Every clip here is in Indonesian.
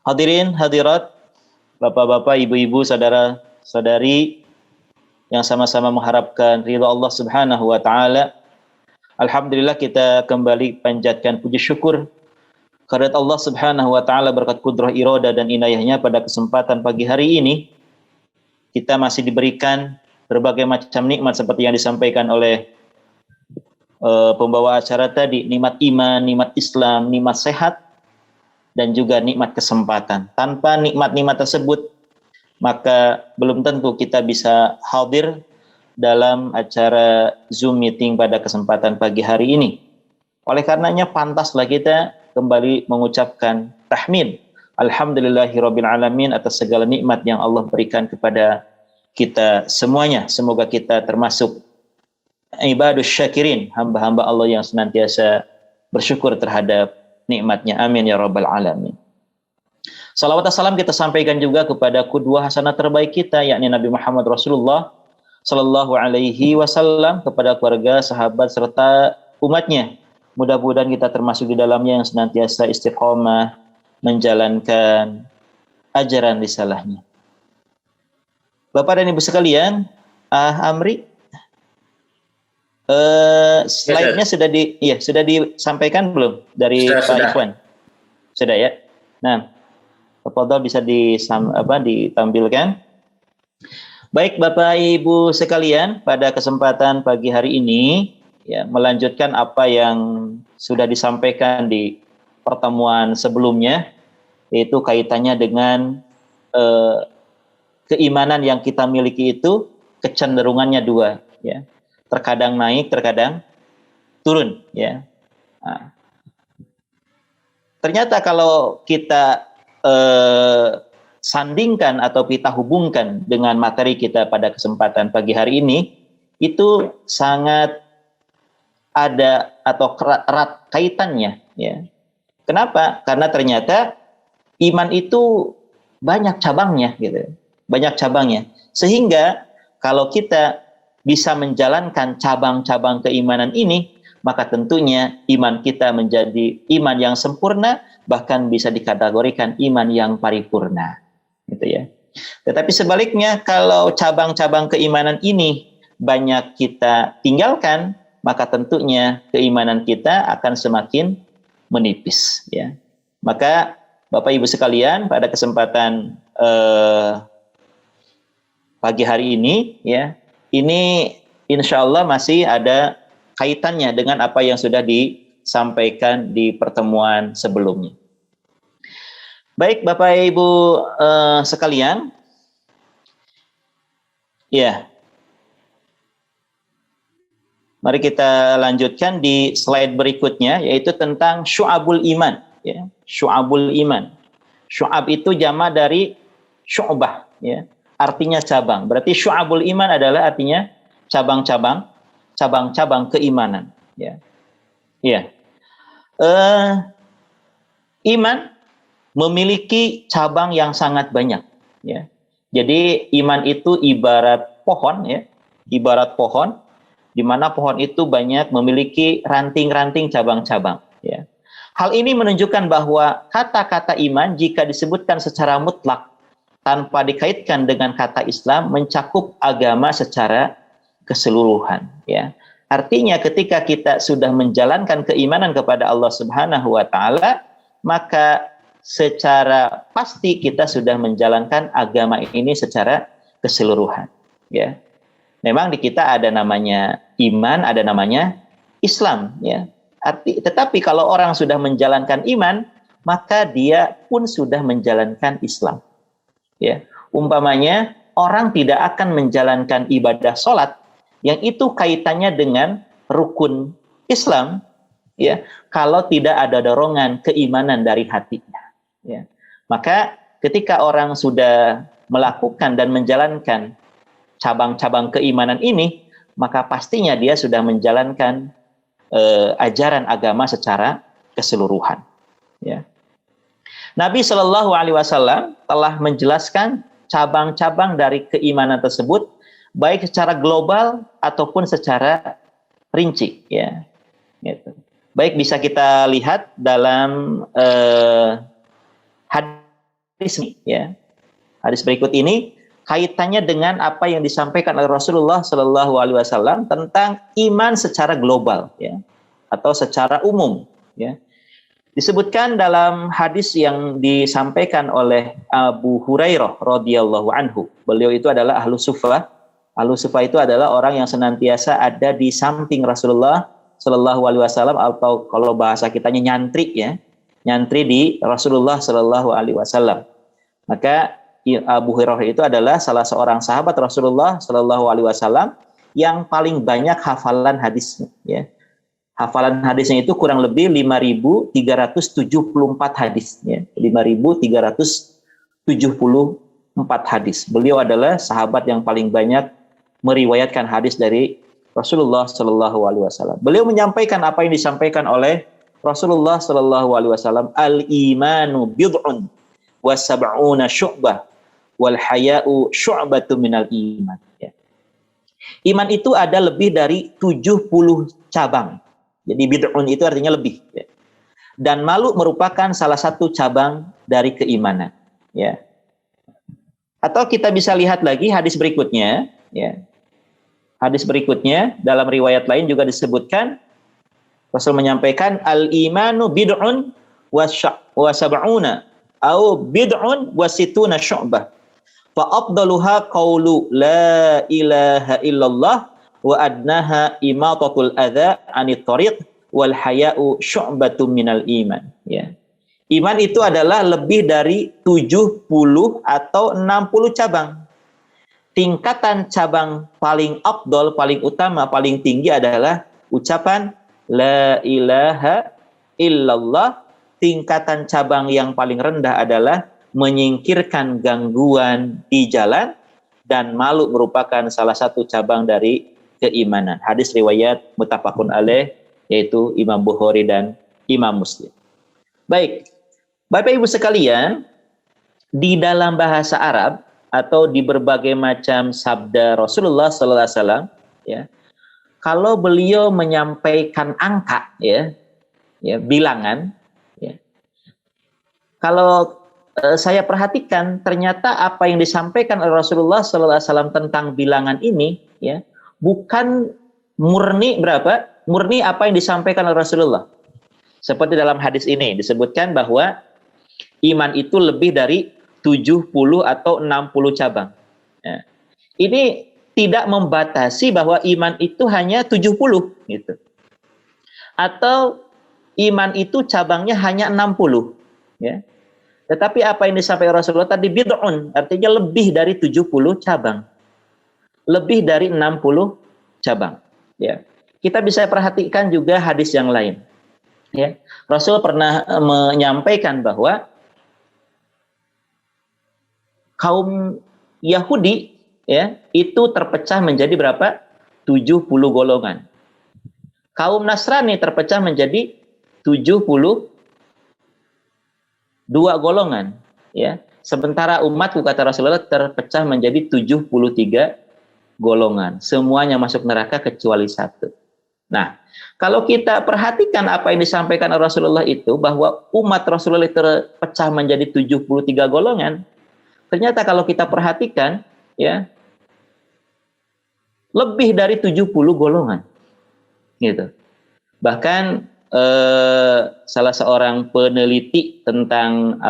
Hadirin, hadirat, bapak-bapak, ibu-ibu, saudara-saudari yang sama-sama mengharapkan ridha Allah Subhanahu wa taala. Alhamdulillah kita kembali panjatkan puji syukur kehadirat Allah Subhanahu wa taala berkat kudrah irada dan inayahnya pada kesempatan pagi hari ini kita masih diberikan berbagai macam nikmat seperti yang disampaikan oleh pembawa acara tadi, nikmat iman, nikmat Islam, nikmat sehat, dan juga nikmat kesempatan. Tanpa nikmat-nikmat tersebut, maka belum tentu kita bisa hadir dalam acara Zoom meeting pada kesempatan pagi hari ini. Oleh karenanya pantaslah kita kembali mengucapkan tahmid. Alhamdulillahirabbil alamin atas segala nikmat yang Allah berikan kepada kita semuanya. Semoga kita termasuk ibadus syakirin, hamba-hamba Allah yang senantiasa bersyukur terhadap nikmatnya. Amin ya rabbal alamin. Salawat dan salam kita sampaikan juga kepada qudwah hasanah terbaik kita, yakni Nabi Muhammad Rasulullah sallallahu alaihi wasallam, kepada keluarga, sahabat serta umatnya. Mudah-mudahan kita termasuk di dalamnya yang senantiasa istiqomah menjalankan ajaran risalahnya. Bapak dan Ibu sekalian, Amri, slide-nya sudah disampaikan belum dari Pak Ikhwan? Sudah ya. Nah, tafadhol bisa ditampilkan. Baik Bapak Ibu sekalian, pada kesempatan pagi hari ini ya melanjutkan apa yang sudah disampaikan di pertemuan sebelumnya, yaitu kaitannya dengan keimanan yang kita miliki itu kecenderungannya dua, ya. Terkadang naik, terkadang turun, ya. Nah, ternyata kalau kita sandingkan atau kita hubungkan dengan materi kita pada kesempatan pagi hari ini, itu sangat ada atau erat kaitannya, ya. Kenapa? Karena ternyata iman itu banyak cabangnya, gitu. Banyak cabangnya. Sehingga kalau kita bisa menjalankan cabang-cabang keimanan ini, maka tentunya iman kita menjadi iman yang sempurna, bahkan bisa dikategorikan iman yang paripurna, gitu ya. Tetapi sebaliknya, kalau cabang-cabang keimanan ini banyak kita tinggalkan, maka tentunya keimanan kita akan semakin menipis, ya. Maka Bapak Ibu sekalian, pada kesempatan pagi hari ini, ya, ini insya Allah masih ada kaitannya dengan apa yang sudah disampaikan di pertemuan sebelumnya. Baik Bapak Ibu sekalian, ya, mari kita lanjutkan di slide berikutnya, yaitu tentang syu'abul iman, ya. Syu'abul iman. Syu'ab itu jama dari syu'bah, ya. Artinya cabang. Berarti syu'abul iman adalah artinya cabang-cabang, cabang-cabang keimanan, ya. Ya. Iman memiliki cabang yang sangat banyak, ya. Jadi iman itu ibarat pohon, ya. Ibarat pohon, di mana pohon itu banyak memiliki ranting-ranting cabang-cabang, ya. Hal ini menunjukkan bahwa kata-kata iman jika disebutkan secara mutlak tanpa dikaitkan dengan kata Islam mencakup agama secara keseluruhan, ya. Artinya ketika kita sudah menjalankan keimanan kepada Allah Subhanahu wa taala, maka secara pasti kita sudah menjalankan agama ini secara keseluruhan, ya. Memang di kita ada namanya iman, ada namanya Islam, ya. Tetapi kalau orang sudah menjalankan iman, maka dia pun sudah menjalankan Islam, ya. Umpamanya orang tidak akan menjalankan ibadah sholat yang itu kaitannya dengan rukun Islam, ya, kalau tidak ada dorongan keimanan dari hatinya, ya. Maka ketika orang sudah melakukan dan menjalankan cabang-cabang keimanan ini, maka pastinya dia sudah menjalankan ajaran agama secara keseluruhan, ya. Nabi Shallallahu Alaihi Wasallam telah menjelaskan cabang-cabang dari keimanan tersebut, baik secara global ataupun secara rinci, ya. Gitu. Baik, bisa kita lihat dalam hadis ya. Hadis berikut ini kaitannya dengan apa yang disampaikan oleh Rasulullah Shallallahu Alaihi Wasallam tentang iman secara global, ya, atau secara umum, ya. Disebutkan dalam hadis yang disampaikan oleh Abu Hurairah radhiyallahu anhu. Beliau itu adalah ahlu sufah. Ahlu sufah itu adalah orang yang senantiasa ada di samping Rasulullah Shallallahu Alaihi Wasallam, atau kalau bahasa kitanya nyantri, ya, nyantri di Rasulullah Shallallahu Alaihi Wasallam. Maka Abu Hurairah itu adalah salah seorang sahabat Rasulullah Shallallahu Alaihi Wasallam yang paling banyak hafalan hadisnya, ya. Hafalan hadisnya itu kurang lebih 5.374 hadis, ya. 5.374 hadis. Beliau adalah sahabat yang paling banyak meriwayatkan hadis dari Rasulullah Shallallahu Alaihi Wasallam. Beliau menyampaikan apa yang disampaikan oleh Rasulullah Shallallahu Alaihi Wasallam, al-imanu bid'un wa sab'una syu'bah wal haya'u syu'batu minal iman. Ya. Iman itu ada lebih dari 70 cabang. Jadi bid'un itu artinya lebih, ya. Dan malu merupakan salah satu cabang dari keimanan, ya. Atau kita bisa lihat lagi hadis berikutnya, ya. Hadis berikutnya dalam riwayat lain juga disebutkan Rasul menyampaikan al-imanu bid'un wa sab'una au bid'un wa situna syu'bah. Fa afdaluha qaulu la ilaha illallah wa adnaha imatatul adza anit thariq wal haya'u syu'batun minal iman, ya. Iman itu adalah lebih dari 70 atau 60 cabang. Tingkatan cabang paling afdal, paling utama, paling tinggi adalah ucapan la ilaha illallah. Tingkatan cabang yang paling rendah adalah menyingkirkan gangguan di jalan, dan malu merupakan salah satu cabang dari keimanan. Hadis riwayat muttafaqun alaih, yaitu Imam Bukhari dan Imam Muslim. Baik, Bapak Ibu sekalian, di dalam bahasa Arab atau di berbagai macam sabda Rasulullah Sallallahu Alaihi Wasallam, ya, kalau beliau menyampaikan angka, ya, bilangan, ya, kalau saya perhatikan ternyata apa yang disampaikan oleh Rasulullah Sallallahu Alaihi Wasallam tentang bilangan ini, ya, bukan murni berapa, murni apa yang disampaikan oleh Rasulullah. Seperti dalam hadis ini disebutkan bahwa iman itu lebih dari 70 atau 60 cabang. Ya. Ini tidak membatasi bahwa iman itu hanya 70, gitu. Atau iman itu cabangnya hanya 60, ya. Tetapi apa yang disampaikan Rasulullah tadi bid'un, artinya lebih dari 70 cabang. Lebih dari 60 cabang, ya. Kita bisa perhatikan juga hadis yang lain, ya. Rasul pernah menyampaikan bahwa kaum Yahudi, ya, itu terpecah menjadi berapa? 70 golongan. Kaum Nasrani terpecah menjadi 72 golongan, ya. Sementara umatku, kata Rasulullah, terpecah menjadi 73 golongan. Semuanya masuk neraka kecuali satu. Nah, kalau kita perhatikan apa yang disampaikan oleh Rasulullah itu, bahwa umat Rasulullah terpecah menjadi 73 golongan, ternyata kalau kita perhatikan, ya, lebih dari 70 golongan, gitu. Bahkan salah seorang peneliti tentang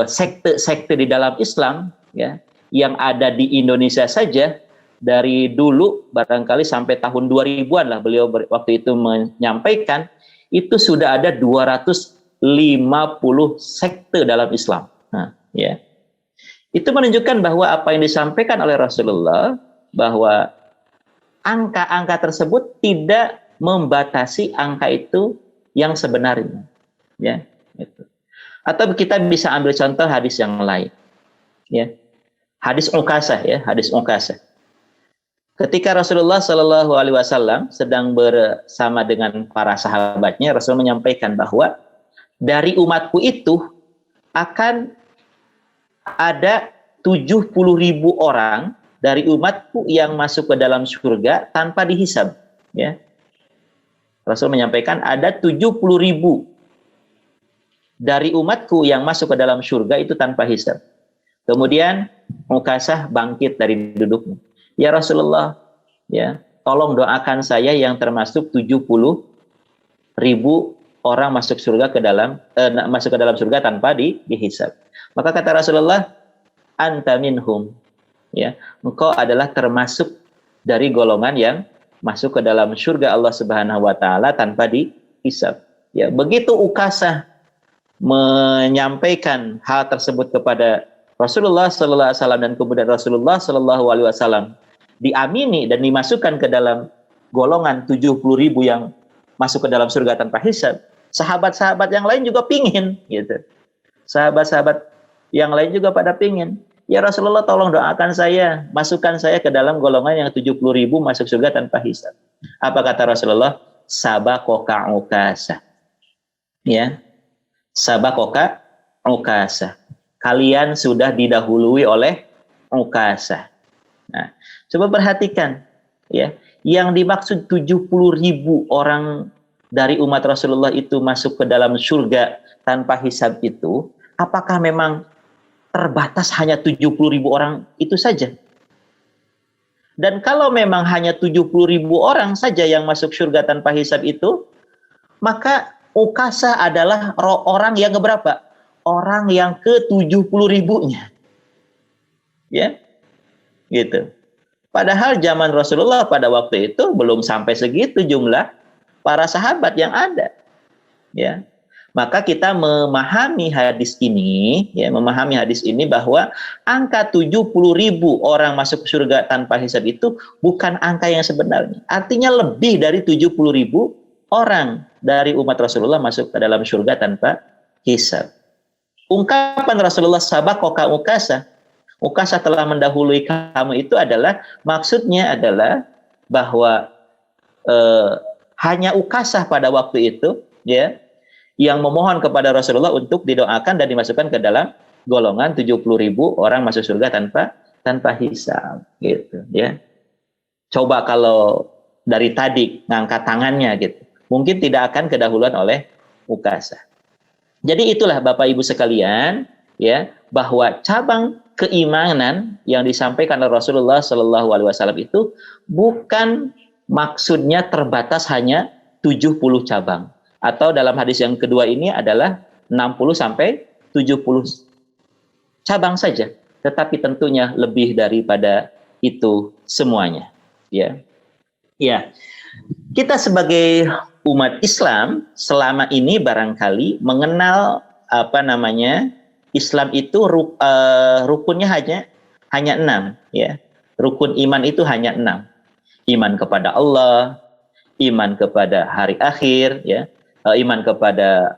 sekte-sekte di dalam Islam, ya, yang ada di Indonesia saja dari dulu barangkali sampai tahun 2000-an lah, beliau waktu itu menyampaikan itu sudah ada 250 sekte dalam Islam. Nah, ya. Itu menunjukkan bahwa apa yang disampaikan oleh Rasulullah, bahwa angka-angka tersebut tidak membatasi angka itu yang sebenarnya, ya, gitu. Atau kita bisa ambil contoh hadis yang lain, ya. Hadis Ukasah, ya, hadis Ukasah. Ketika Rasulullah Shallallahu Alaihi Wasallam sedang bersama dengan para sahabatnya, Rasul menyampaikan bahwa dari umatku itu akan ada 70.000 orang dari umatku yang masuk ke dalam surga tanpa dihisab, ya. Rasul menyampaikan ada 70.000 dari umatku yang masuk ke dalam surga itu tanpa hisab. Kemudian Ukasah bangkit dari duduknya. Ya Rasulullah, ya, tolong doakan saya yang termasuk 70.000 orang masuk surga masuk ke dalam surga tanpa dihisab. Maka kata Rasulullah, anta minhum, ya, engkau adalah termasuk dari golongan yang masuk ke dalam surga Allah Subhanahu wa taala tanpa dihisab. Ya, begitu Ukasah menyampaikan hal tersebut kepada Rasulullah sallallahu alaihi wasallam dan kemudian Rasulullah sallallahu alaihi wasallam diamini dan dimasukkan ke dalam golongan 70.000 yang masuk ke dalam surga tanpa hisab. Sahabat-sahabat yang lain juga pingin, gitu. Sahabat-sahabat yang lain juga pada pingin. Ya Rasulullah, tolong doakan saya, masukkan saya ke dalam golongan yang 70.000 masuk surga tanpa hisab. Apa kata Rasulullah? Sabakoka Ukasah. Ya, sabakoka Ukasah. Kalian sudah didahului oleh Ukasah. Nah, coba perhatikan, ya, yang dimaksud 70.000 orang dari umat Rasulullah itu masuk ke dalam surga tanpa hisab itu, apakah memang terbatas hanya 70.000 orang itu saja? Dan kalau memang hanya 70.000 orang saja yang masuk surga tanpa hisab itu, maka Ukasah adalah orang yang keberapa? Orang yang ke-70.000-nya. Ya, gitu. Padahal zaman Rasulullah pada waktu itu belum sampai segitu jumlah para sahabat yang ada. Ya. Maka kita memahami hadis ini, ya, memahami hadis ini bahwa angka 70.000 orang masuk surga tanpa hisab itu bukan angka yang sebenarnya. Artinya lebih dari 70.000 orang dari umat Rasulullah masuk ke dalam surga tanpa hisab. Ungkapan Rasulullah sabakoka Ukasah, Ukasah telah mendahului kamu, itu adalah maksudnya adalah bahwa hanya Ukasah pada waktu itu, ya, yang memohon kepada Rasulullah untuk didoakan dan dimasukkan ke dalam golongan 70.000 orang masuk surga tanpa hisab, gitu, ya. Coba kalau dari tadi ngangkat tangannya, gitu, mungkin tidak akan kedahuluan oleh Ukasah. Jadi itulah Bapak Ibu sekalian, ya, bahwa cabang keimanan yang disampaikan oleh Rasulullah Shallallahu Alaihi Wasallam itu bukan maksudnya terbatas hanya 70 cabang, atau dalam hadis yang kedua ini adalah 60 sampai 70 cabang saja, tetapi tentunya lebih daripada itu semuanya, ya. Ya. Kita sebagai umat Islam selama ini barangkali mengenal Islam itu rukunnya hanya 6, ya. Rukun iman itu hanya 6. Iman kepada Allah, iman kepada hari akhir, ya. Iman kepada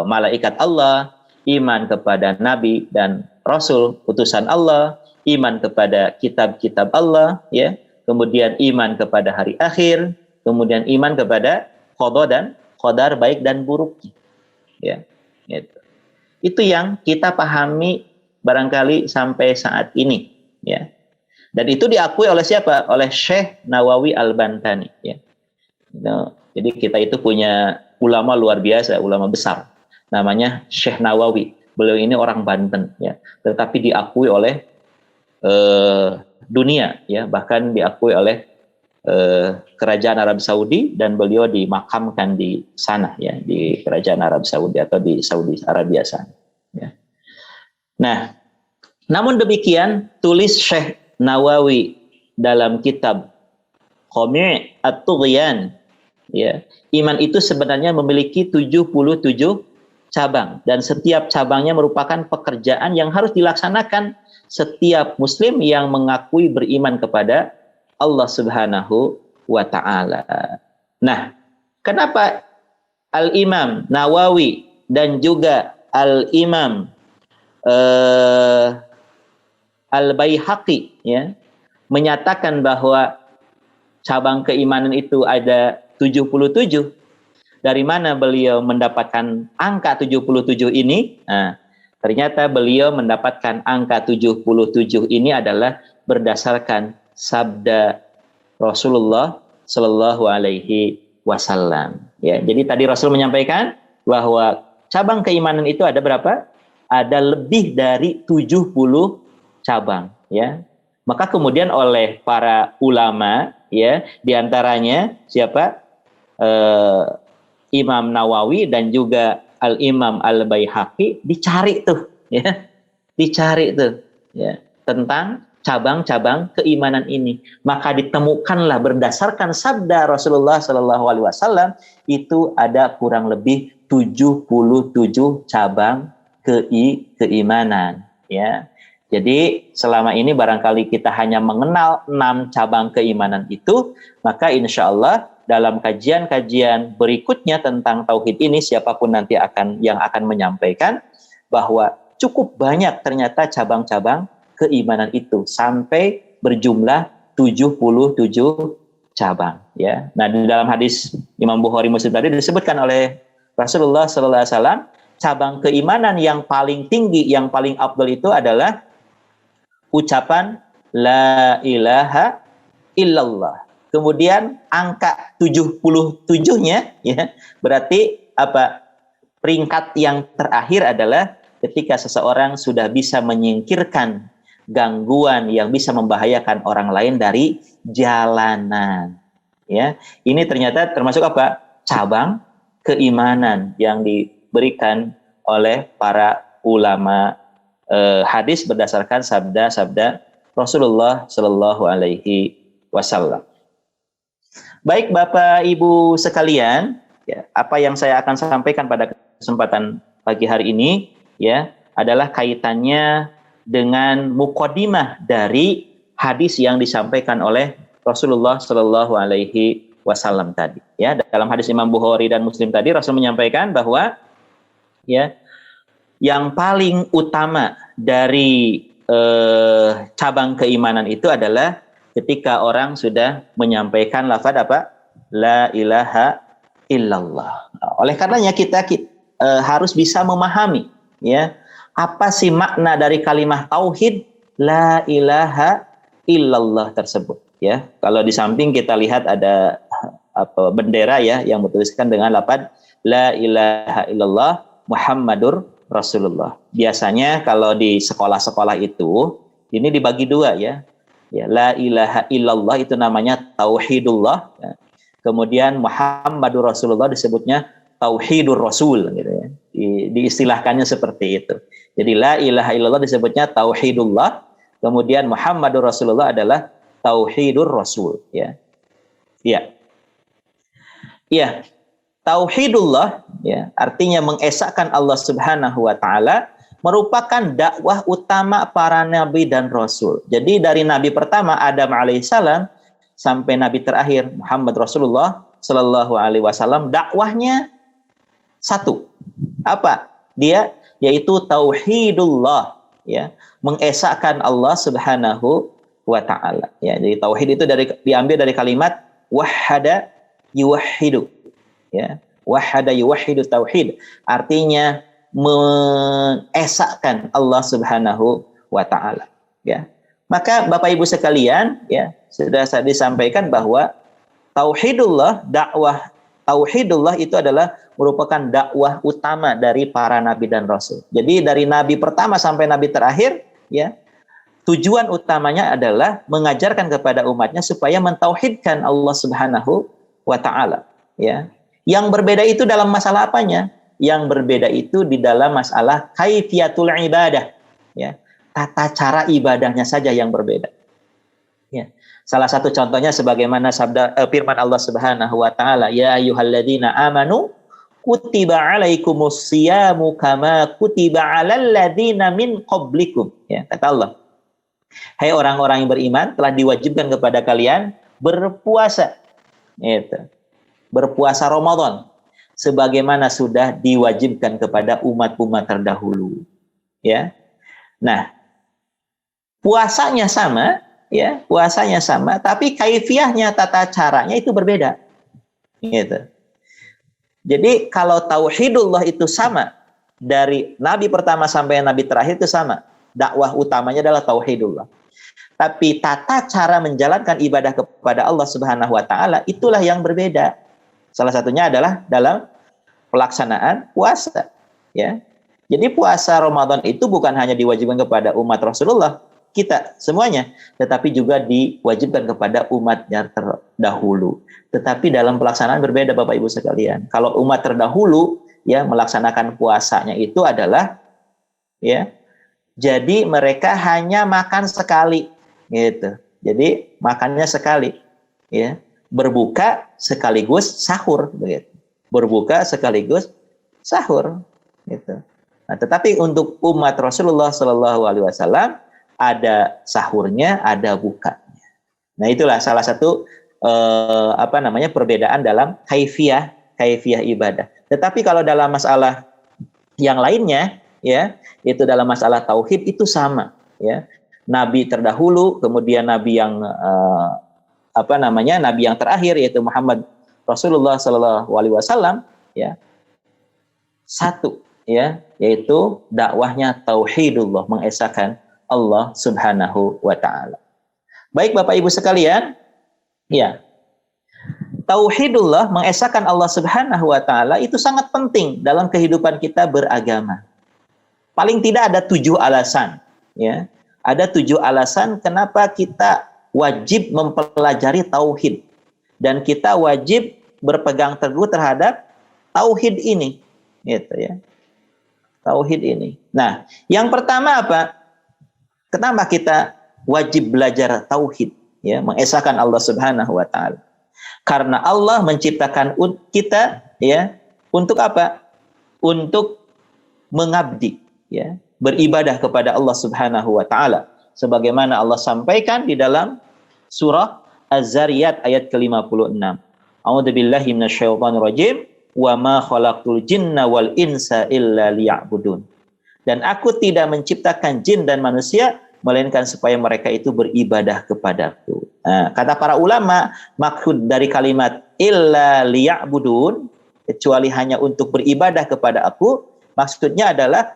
malaikat Allah, iman kepada nabi dan rasul utusan Allah, iman kepada kitab-kitab Allah, ya. Kemudian iman kepada hari akhir, kemudian iman kepada qada dan qadar baik dan buruk, ya, gitu. Itu yang kita pahami barangkali sampai saat ini, ya. Dan itu diakui oleh siapa? Oleh Syekh Nawawi Al-Bantani, ya. Jadi kita itu punya ulama luar biasa, ulama besar, namanya Syekh Nawawi. Beliau ini orang Banten, ya, tetapi diakui oleh dunia, ya, bahkan diakui oleh kerajaan Arab Saudi, dan beliau dimakamkan di sana, ya, di kerajaan Arab Saudi atau di Saudi Arabia sana, ya. Nah, namun demikian tulis Syekh Nawawi dalam kitab Qami' At-Tughyan, ya, iman itu sebenarnya memiliki 77 cabang, dan setiap cabangnya merupakan pekerjaan yang harus dilaksanakan setiap muslim yang mengakui beriman kepada Allah Subhanahu wa ta'ala. Nah, kenapa Al-Imam Nawawi dan juga Al-Imam Al-Baihaqi, ya, menyatakan bahwa cabang keimanan itu ada 77. Dari mana beliau mendapatkan angka 77 ini? Nah, ternyata beliau mendapatkan angka 77 ini adalah berdasarkan sabda Rasulullah Shallallahu Alaihi Wasallam. Ya, jadi tadi Rasul menyampaikan bahwa cabang keimanan itu ada berapa? Ada lebih dari 70 cabang, ya. Maka kemudian oleh para ulama, ya, diantaranya siapa? Imam Nawawi dan juga Al-Imam Al-Baihaqi dicari tuh, ya, dicari tuh, ya, tentang cabang-cabang keimanan ini. Maka ditemukanlah berdasarkan sabda Rasulullah Shallallahu Alaihi Wasallam itu ada kurang lebih 77 cabang keimanan, ya. Jadi selama ini barangkali kita hanya mengenal 6 cabang keimanan itu, maka insya Allah dalam kajian-kajian berikutnya tentang tauhid ini, siapapun nanti yang akan menyampaikan bahwa cukup banyak ternyata cabang-cabang keimanan itu sampai berjumlah 77 cabang, ya. Nah, di dalam hadis Imam Bukhari Muslim tadi disebutkan oleh Rasulullah sallallahu alaihi wasallam, cabang keimanan yang paling tinggi, yang paling afdal itu adalah ucapan la ilaha illallah. Kemudian angka 77-nya, ya, berarti apa? Peringkat yang terakhir adalah ketika seseorang sudah bisa menyingkirkan gangguan yang bisa membahayakan orang lain dari jalanan, ya. Ini ternyata termasuk apa? Cabang keimanan yang diberikan oleh para ulama hadis berdasarkan sabda-sabda Rasulullah Shallallahu Alaihi Wasallam. Baik Bapak Ibu sekalian, ya, apa yang saya akan sampaikan pada kesempatan pagi hari ini, ya, adalah kaitannya dengan mukadimah dari hadis yang disampaikan oleh Rasulullah Shallallahu Alaihi Wasallam tadi. Ya, dalam hadis Imam Bukhari dan Muslim tadi Rasul menyampaikan bahwa, ya, yang paling utama dari cabang keimanan itu adalah ketika orang sudah menyampaikan lafaz apa? La ilaha illallah. Oleh karenanya kita harus bisa memahami, ya, apa sih makna dari kalimat tauhid la ilaha illallah tersebut, ya. Kalau di samping kita lihat ada bendera, ya, yang bertuliskan dengan lafaz la ilaha illallah Muhammadur Rasulullah. Biasanya kalau di sekolah-sekolah itu ini dibagi dua, ya. Ya, la ilaha illallah itu namanya tauhidullah, ya. Kemudian Muhammadur Rasulullah disebutnya tauhidur rasul, gitu, ya. Diistilahkannya seperti itu. Jadi la ilaha illallah disebutnya tauhidullah, kemudian Muhammadur Rasulullah adalah tauhidur rasul, ya. Iya. Iya. Tauhidullah, ya, artinya mengesahkan Allah Subhanahu wa taala, merupakan dakwah utama para nabi dan rasul. Jadi dari nabi pertama Adam alaihissalam sampai nabi terakhir Muhammad Rasulullah sallallahu alaihi wasallam, dakwahnya satu. Apa? Dia yaitu tauhidullah, ya, mengesahkan Allah Subhanahu wa taala. Ya, jadi tauhid itu diambil dari kalimat wahhada yuwahhidu. Ya, wahada yuwahidu tauhid, artinya mengesahkan Allah Subhanahu wa taala, ya. Maka Bapak Ibu sekalian, ya, sudah saya disampaikan bahwa tauhidullah, dakwah tauhidullah itu adalah merupakan dakwah utama dari para nabi dan rasul. Jadi dari nabi pertama sampai nabi terakhir, ya, tujuan utamanya adalah mengajarkan kepada umatnya supaya mentauhidkan Allah Subhanahu wa taala, ya. Yang berbeda itu dalam masalah apanya? Yang berbeda itu di dalam masalah kaifiyatul ibadah, ya. Tata cara ibadahnya saja yang berbeda. Ya. Salah satu contohnya sebagaimana firman Allah Subhanahu wa taala, ya ayyuhalladzina amanu kutiba alaikumus siyamu kama kutiba alal ladzina min qablikum. Ya, kata Allah, hai orang-orang yang beriman, telah diwajibkan kepada kalian berpuasa. Itu. Berpuasa Ramadan sebagaimana sudah diwajibkan kepada umat-umat terdahulu, ya. Nah, puasanya sama, ya, puasanya sama, tapi kaifiyahnya, tata caranya itu berbeda, gitu. Jadi kalau tauhidullah itu sama dari nabi pertama sampai nabi terakhir itu sama, dakwah utamanya adalah tauhidullah. Tapi tata cara menjalankan ibadah kepada Allah Subhanahu wa taala itulah yang berbeda. Salah satunya adalah dalam pelaksanaan puasa. ya. Jadi puasa Ramadan itu bukan hanya diwajibkan kepada umat Rasulullah, kita semuanya, tetapi juga diwajibkan kepada umat yang terdahulu. Tetapi dalam pelaksanaan berbeda Bapak Ibu sekalian. Kalau umat terdahulu ya melaksanakan puasanya itu adalah ya, jadi mereka hanya makan sekali gitu. Jadi makannya sekali ya. Berbuka sekaligus sahur begitu. Berbuka sekaligus sahur gitu. Nah, tetapi untuk umat Rasulullah Shallallahu Alaihi Wasallam ada sahurnya, ada bukanya. Nah, itulah salah satu perbedaan dalam kaifiyah ibadah. Tetapi kalau dalam masalah yang lainnya, ya, itu dalam masalah tauhid itu sama, ya. Nabi terdahulu, kemudian nabi yang nabi yang terakhir yaitu Muhammad Rasulullah Shallallahu Alaihi Wasallam, ya, satu. Ya, yaitu dakwahnya tauhidullah, mengesahkan Allah Subhanahu wa taala. Baik Bapak Ibu sekalian, ya. Tauhidullah, mengesahkan Allah Subhanahu wa taala itu sangat penting dalam kehidupan kita beragama. Paling tidak ada 7 alasan, ya. Ada 7 alasan kenapa kita wajib mempelajari tauhid dan kita wajib berpegang teguh terhadap tauhid ini, gitu ya. Tauhid ini. Nah, yang pertama apa? Kenapa kita wajib belajar tauhid, ya, mengesahkan Allah Subhanahu wa taala? Karena Allah menciptakan kita, ya, untuk apa? Untuk mengabdi, ya, beribadah kepada Allah Subhanahu wa taala. Sebagaimana Allah sampaikan di dalam surah Az-Zariyat ayat ke-56. A'udzubillahi minasyaitonir rajim. Wa ma khalaqtul jinna wal insa illa liya'budun. Dan aku tidak menciptakan jin dan manusia melainkan supaya mereka itu beribadah kepadaku. Nah, kata para ulama, maksud dari kalimat illa liya'budun, kecuali hanya untuk beribadah kepada aku, maksudnya adalah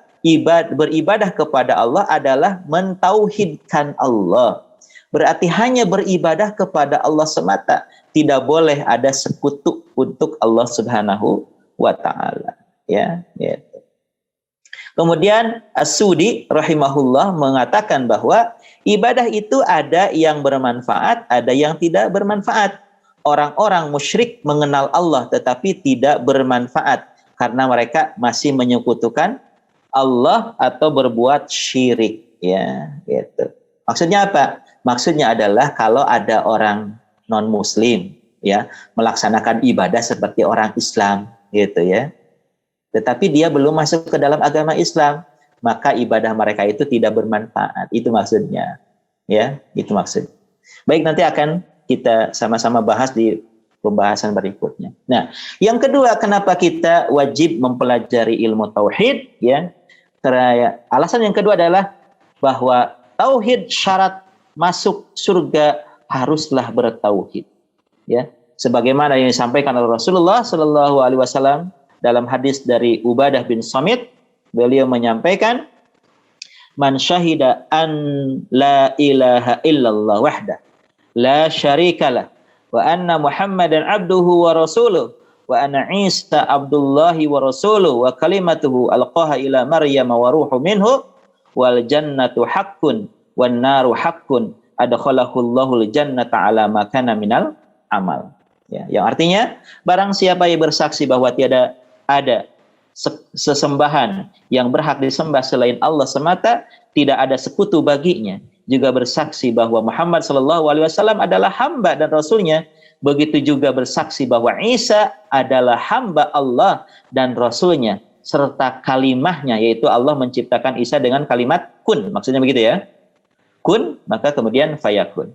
beribadah kepada Allah adalah mentauhidkan Allah. Berarti hanya beribadah kepada Allah semata. Tidak boleh ada sekutu untuk Allah Subhanahu wa taala, ya, gitu. Kemudian As-Sudi rahimahullah mengatakan bahwa ibadah itu ada yang bermanfaat, ada yang tidak bermanfaat. Orang-orang musyrik mengenal Allah tetapi tidak bermanfaat karena mereka masih menyekutukan Allah atau berbuat syirik, ya, gitu. Maksudnya apa? Maksudnya adalah kalau ada orang non-muslim, ya, melaksanakan ibadah seperti orang Islam, gitu ya. Tetapi dia belum masuk ke dalam agama Islam, maka ibadah mereka itu tidak bermanfaat. Itu maksudnya, ya, itu maksud. Baik, nanti akan kita sama-sama bahas di pembahasan berikutnya. Nah, yang kedua, kenapa kita wajib mempelajari ilmu tauhid, ya? Karena alasan yang kedua adalah bahwa tauhid syarat masuk surga haruslah bertauhid, ya, sebagaimana yang disampaikan oleh Rasulullah Shallallahu Alaihi Wasallam dalam hadis dari Ubadah bin Samit. Beliau menyampaikan, man syahida an la ilaha illallah wahdah la syarikalah wa anna Muhammadan abduhu wa rasuluh wa anna Isa abdullahi wa rasuluh wa kalimatuhu alqaha ila Maryam wa ruhu minhu wal jannatu haqqun wan naru haqqun adkhalahullahu jannata ala ma kana minal amal. Ya, yang artinya barang siapa yang bersaksi bahwa tiada ada sesembahan yang berhak disembah selain Allah semata, tidak ada sekutu baginya, juga bersaksi bahwa Muhammad sallallahu alaihi wasallam adalah hamba dan rasulnya, begitu juga bersaksi bahwa Isa adalah hamba Allah dan rasulnya, serta kalimahnya, yaitu Allah menciptakan Isa dengan kalimat kun, maksudnya begitu ya. Kun, maka kemudian fayakun.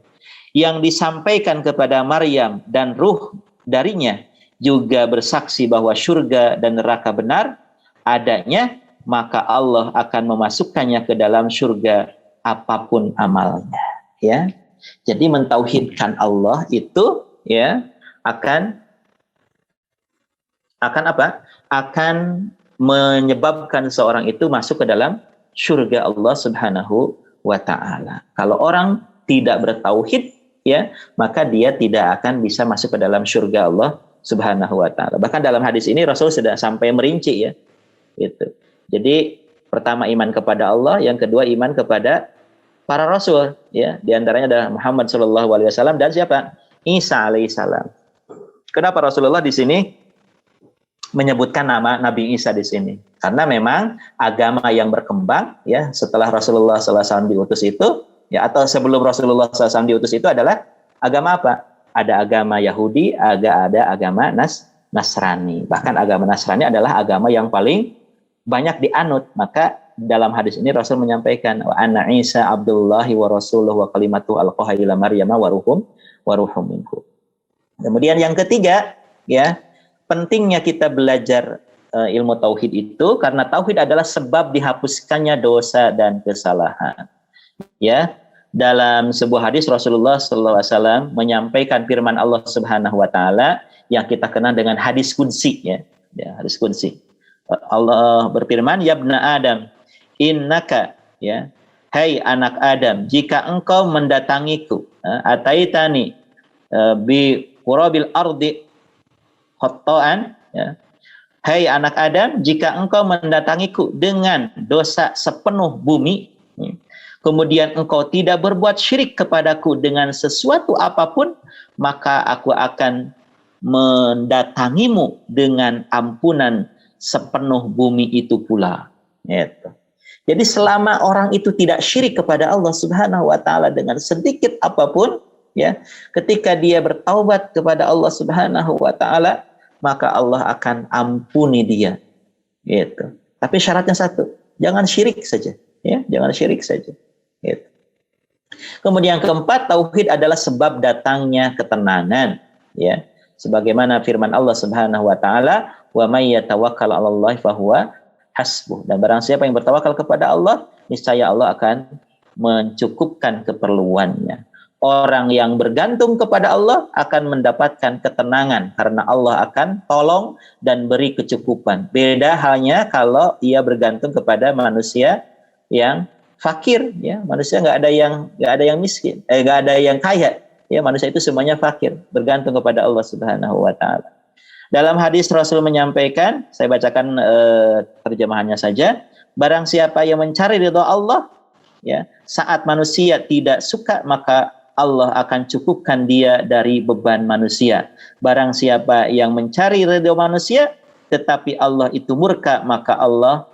Yang disampaikan kepada Maryam dan ruh darinya juga bersaksi bahwa surga dan neraka benar adanya, maka Allah akan memasukkannya ke dalam surga apapun amalnya, ya. Jadi mentauhidkan Allah itu, ya, akan apa? Akan menyebabkan seorang itu masuk ke dalam surga Allah Subhanahu wa ta'ala. Kalau orang tidak bertauhid, ya, maka dia tidak akan bisa masuk ke dalam surga Allah Subhanahu wa ta'ala. Bahkan dalam hadis ini Rasul sudah sampai merinci, ya, gitu. Jadi pertama iman kepada Allah, yang kedua iman kepada para rasul, ya. Di antaranya adalah Muhammad sallallahu alaihi wasallam dan siapa? Isa alaihissalam. Kenapa Rasulullah di sini menyebutkan nama Nabi Isa di sini? Karena memang agama yang berkembang, ya, setelah Rasulullah SAW diutus itu, ya, atau sebelum Rasulullah SAW diutus itu adalah agama apa? Ada agama Yahudi, ada agama Nasrani. Bahkan agama Nasrani adalah agama yang paling banyak dianut. Maka dalam hadis ini Rasul menyampaikan, wa anna Isa Abdullahi wa rasuluhu wa kalimatu alqaha ila Maryam wa ruhum minhu. Kemudian yang ketiga, ya, pentingnya kita belajar ilmu tauhid itu karena tauhid adalah sebab dihapuskannya dosa dan kesalahan. Ya, dalam sebuah hadis Rasulullah SAW menyampaikan firman Allah Subhanahu Wa Taala yang kita kenal dengan hadis qudsi, ya, hadis qudsi. Allah berfirman, ya ibna Adam, innaka, ya, hai anak Adam, jika engkau mendatangiku, ataitani bi qurabil ardi khata'an, ya. Hai anak Adam, jika engkau mendatangiku dengan dosa sepenuh bumi, kemudian engkau tidak berbuat syirik kepadaku dengan sesuatu apapun, maka aku akan mendatangimu dengan ampunan sepenuh bumi itu pula. Gitu. Jadi selama orang itu tidak syirik kepada Allah Subhanahu wa taala dengan sedikit apapun, ya, ketika dia bertaubat kepada Allah Subhanahu wa taala, maka Allah akan ampuni dia. Gitu. Tapi syaratnya satu, jangan syirik saja, ya, jangan syirik saja. Gitu. Kemudian keempat, tauhid adalah sebab datangnya ketenangan, ya. Sebagaimana firman Allah Subhanahu wa taala, wa may yatawakkal 'alallahi fahuwa hasbuh. Dan barang siapa yang bertawakal kepada Allah, niscaya Allah akan mencukupkan keperluannya. Orang yang bergantung kepada Allah akan mendapatkan ketenangan karena Allah akan tolong dan beri kecukupan. Beda halnya kalau ia bergantung kepada manusia yang fakir, ya. Manusia nggak ada yang miskin, nggak ada yang kaya, ya. Manusia itu semuanya fakir, bergantung kepada Allah Subhanahu wa taala. Dalam hadis Rasul menyampaikan, saya bacakan terjemahannya saja, barang siapa yang mencari ridha Allah, ya, saat manusia tidak suka, maka Allah akan cukupkan dia dari beban manusia. Barang siapa yang mencari ridha manusia, tetapi Allah itu murka, maka Allah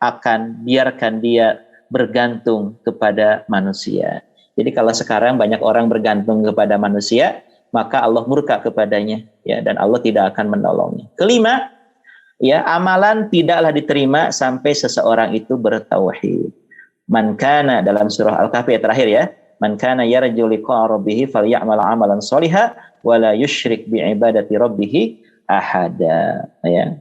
akan biarkan dia bergantung kepada manusia. Jadi kalau sekarang banyak orang bergantung kepada manusia, maka Allah murka kepadanya, ya, dan Allah tidak akan menolongnya. Kelima, ya, amalan tidaklah diterima sampai seseorang itu bertauhid. Man kana, dalam surah Al-Kahfi terakhir, ya, man kana yarju liqa'a rabbih falyamal 'amalan shalihan wa la yusyrik bi ibadati rabbih ahada, ya.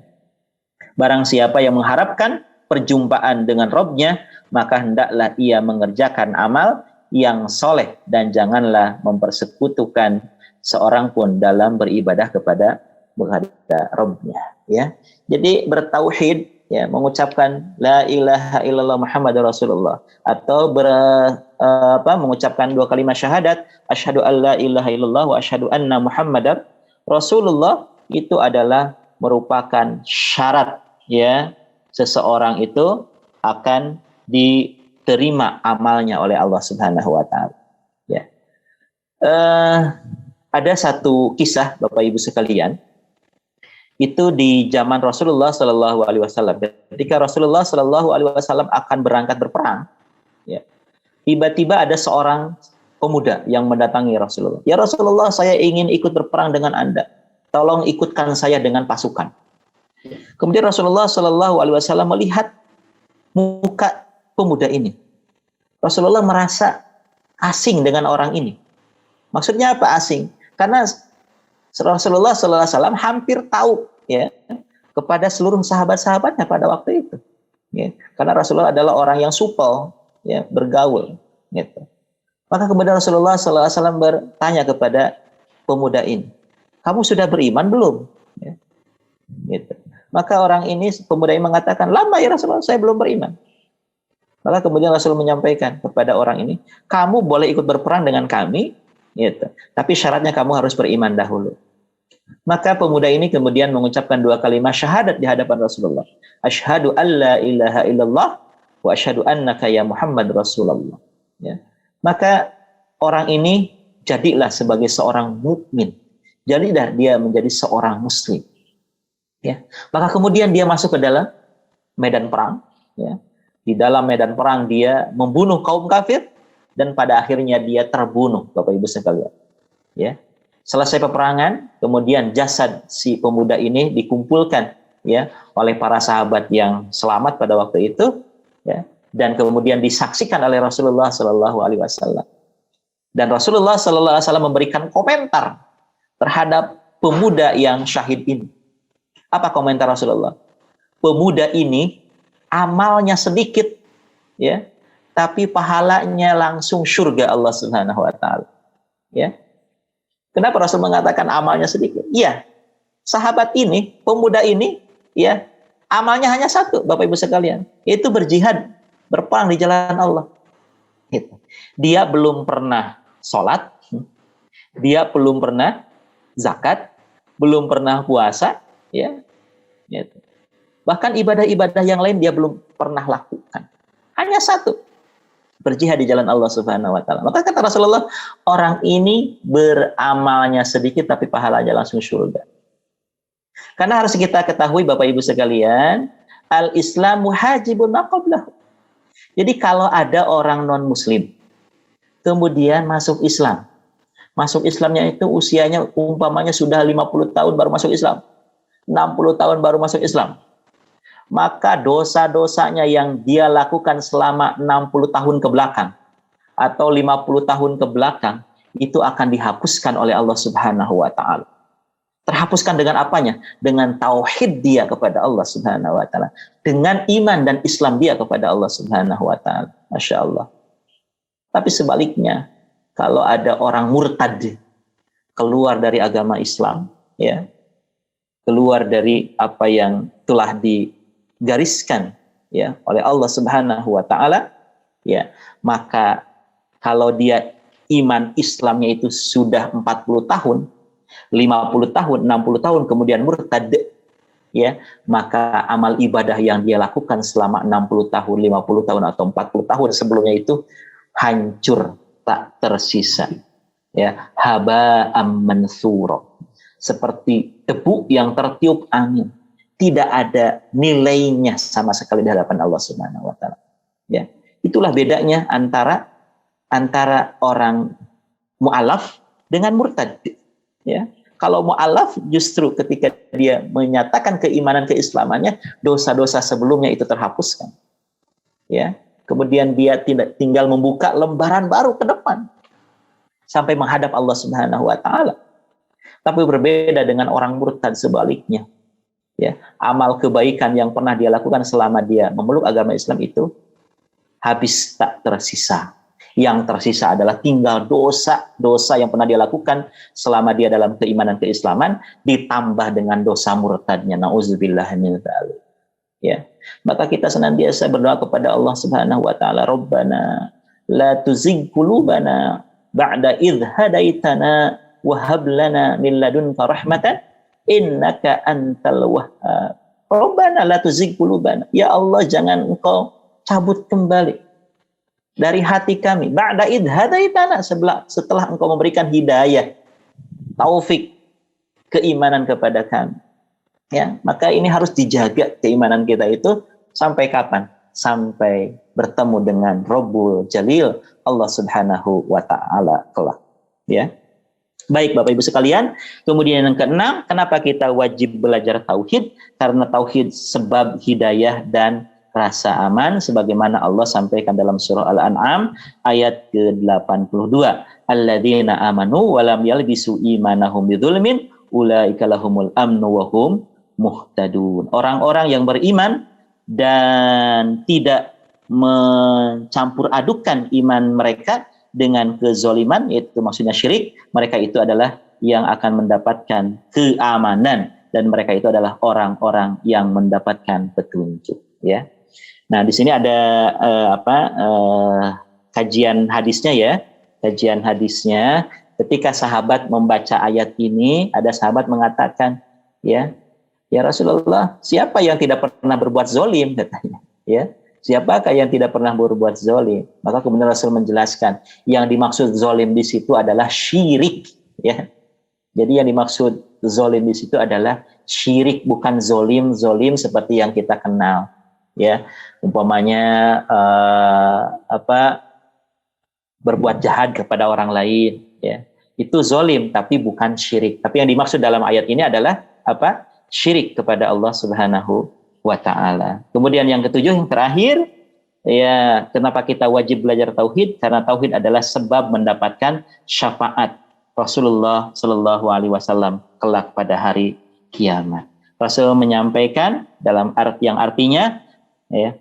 Barang siapa yang mengharapkan perjumpaan dengan Rabb-nya, maka hendaklah ia mengerjakan amal yang soleh dan janganlah mempersekutukan seorang pun dalam beribadah kepada Rabb-nya, ya. Jadi bertauhid, ya, mengucapkan la ilaha illallah Muhammadur Rasulullah, atau mengucapkan dua kalimat syahadat, asyhadu alla ilaha illallah wa asyhadu anna Muhammadar Rasulullah, itu adalah merupakan syarat, ya, seseorang itu akan diterima amalnya oleh Allah Subhanahu wa taala, ya. Ada satu kisah Bapak Ibu sekalian, itu di zaman Rasulullah Shallallahu Alaihi Wasallam. Ketika Rasulullah Shallallahu Alaihi Wasallam akan berangkat berperang, ya, tiba-tiba ada seorang pemuda yang mendatangi Rasulullah. Ya Rasulullah, saya ingin ikut berperang dengan Anda. Tolong ikutkan saya dengan pasukan. Kemudian Rasulullah Shallallahu Alaihi Wasallam melihat muka pemuda ini. Rasulullah merasa asing dengan orang ini. Maksudnya apa asing? Karena Rasulullah Sallallahu Alaihi Wasallam hampir tahu, ya, kepada seluruh sahabat-sahabatnya pada waktu itu, ya. Karena Rasulullah adalah orang yang supel, ya, bergaul, gitu. Maka kemudian Rasulullah Sallallahu Alaihi Wasallam bertanya kepada pemuda ini, kamu sudah beriman belum? Ya, gitu. Maka pemuda ini mengatakan, lama ya Rasulullah, saya belum beriman. Maka kemudian Rasul menyampaikan kepada orang ini, kamu boleh ikut berperang dengan kami, gitu. Tapi syaratnya kamu harus beriman dahulu. Maka pemuda ini kemudian mengucapkan 2 kalimat syahadat di hadapan Rasulullah. Asyhadu an la ilaha illallah wa asyhadu annaka ya Muhammad Rasulullah. Ya. Maka orang ini jadilah sebagai seorang mukmin. Jadilah dia menjadi seorang muslim. Ya. Maka kemudian dia masuk ke dalam medan perang. Ya. Di dalam medan perang dia membunuh kaum kafir dan pada akhirnya dia terbunuh, Bapak Ibu sekalian. Ya. Selesai peperangan, kemudian jasad si pemuda ini dikumpulkan ya oleh para sahabat yang selamat pada waktu itu, ya, dan kemudian disaksikan oleh Rasulullah Shallallahu Alaihi Wasallam. Dan Rasulullah Shallallahu Alaihi Wasallam memberikan komentar terhadap pemuda yang syahid ini. Apa komentar Rasulullah? Pemuda ini amalnya sedikit, ya, tapi pahalanya langsung surga Allah Subhanahu Wa Taala. Ya. Kenapa Rasul mengatakan amalnya sedikit? Iya, sahabat ini, pemuda ini, ya, amalnya hanya satu, Bapak Ibu sekalian, yaitu berjihad, berperang di jalan Allah. Gitu. Dia belum pernah sholat, dia belum pernah zakat, belum pernah puasa, ya. Gitu. Bahkan ibadah-ibadah yang lain dia belum pernah lakukan. Hanya satu. Berjihad di jalan Allah Subhanahu Wa Taala. Maka kata Rasulullah, orang ini beramalnya sedikit tapi pahalanya langsung surga. Karena harus kita ketahui Bapak Ibu sekalian, al-Islamu hajibun maqablahu. Jadi kalau ada orang non Muslim kemudian masuk Islam, masuk Islamnya itu usianya umpamanya sudah 50 tahun baru masuk Islam, 60 tahun baru masuk Islam, maka dosa-dosanya yang dia lakukan selama 60 tahun ke belakang atau 50 tahun ke belakang itu akan dihapuskan oleh Allah Subhanahu Wa Taala. Terhapuskan dengan apanya? Dengan tauhid dia kepada Allah Subhanahu Wa Taala, dengan iman dan Islam dia kepada Allah Subhanahu Wa Taala. Masya Allah. Tapi sebaliknya, kalau ada orang murtad keluar dari agama Islam, ya, keluar dari apa yang telah digariskan ya oleh Allah Subhanahu Wa Taala, ya, maka kalau dia iman Islamnya itu sudah 40 tahun, 50 tahun, 60 tahun kemudian murtad, ya, maka amal ibadah yang dia lakukan selama 60 tahun, 50 tahun atau 40 tahun sebelumnya itu hancur, tak tersisa. Ya, haba'am mansura. Seperti debu yang tertiup angin. Tidak ada nilainya sama sekali di hadapan Allah Subhanahu Wa Taala. Ya, itulah bedanya antara orang mu'alaf dengan murtad. Ya, kalau mu'alaf justru ketika dia menyatakan keimanan keislamannya, dosa-dosa sebelumnya itu terhapuskan. Ya, kemudian dia tidak tinggal membuka lembaran baru ke depan sampai menghadap Allah Subhanahu Wa Taala. Tapi berbeda dengan orang murtad sebaliknya. Ya, amal kebaikan yang pernah dia lakukan selama dia memeluk agama Islam itu habis tak tersisa. Yang tersisa adalah tinggal dosa-dosa yang pernah dia lakukan selama dia dalam keimanan keislaman ditambah dengan dosa murtadnya. Nauzubillah min dzalik. Ya. Maka kita senantiasa berdoa kepada Allah Subhanahu Wa Taala, Rabbana la tuzigh qulubana ba'da idh hadaitana wa hab lana min ladunka rahmatan innaka antal wahhab. Rabbana la tuzigh qulubana. Ya Allah, jangan engkau cabut kembali dari hati kami ba'da idh hadaitana, setelah engkau memberikan hidayah, taufik, keimanan kepada kami. Ya, maka ini harus dijaga keimanan kita itu sampai kapan? Sampai bertemu dengan Rabbul Jalil, Allah Subhanahu Wa Taala kelak. Ya. Baik Bapak Ibu sekalian, kemudian yang keenam, kenapa kita wajib belajar tauhid? Karena tauhid sebab hidayah dan rasa aman, sebagaimana Allah sampaikan dalam surah Al-An'am ayat ke-82. Alladzina amanu wa lam yalbisu imanahum bidzulmin ulaika lahumul amnu wa hum muhtadun. Orang-orang yang beriman dan tidak mencampur adukan iman mereka dengan kezoliman, yaitu maksudnya syirik, mereka itu adalah yang akan mendapatkan keamanan dan mereka itu adalah orang-orang yang mendapatkan petunjuk. Ya. Nah, di sini ada kajian hadisnya ya, kajian hadisnya ketika sahabat membaca ayat ini, ada sahabat mengatakan, ya Rasulullah, siapa yang tidak pernah berbuat zolim, katanya. Ya, siapakah yang tidak pernah berbuat zolim? Maka kemudian Rasul menjelaskan, yang dimaksud zolim di situ adalah syirik. Ya, jadi yang dimaksud zolim di situ adalah syirik, bukan zolim seperti yang kita kenal. Ya, umpamanya berbuat jahat kepada orang lain. Ya, itu zolim, tapi bukan syirik. Tapi yang dimaksud dalam ayat ini adalah apa? Syirik kepada Allah Subhanahu wa Ta'ala. Kemudian yang ketujuh, yang terakhir, ya, kenapa kita wajib belajar tauhid? Karena tauhid adalah sebab mendapatkan syafaat Rasulullah Shallallahu Alaihi Wasallam kelak pada hari kiamat. Rasul menyampaikan dalam yang artinya, ya,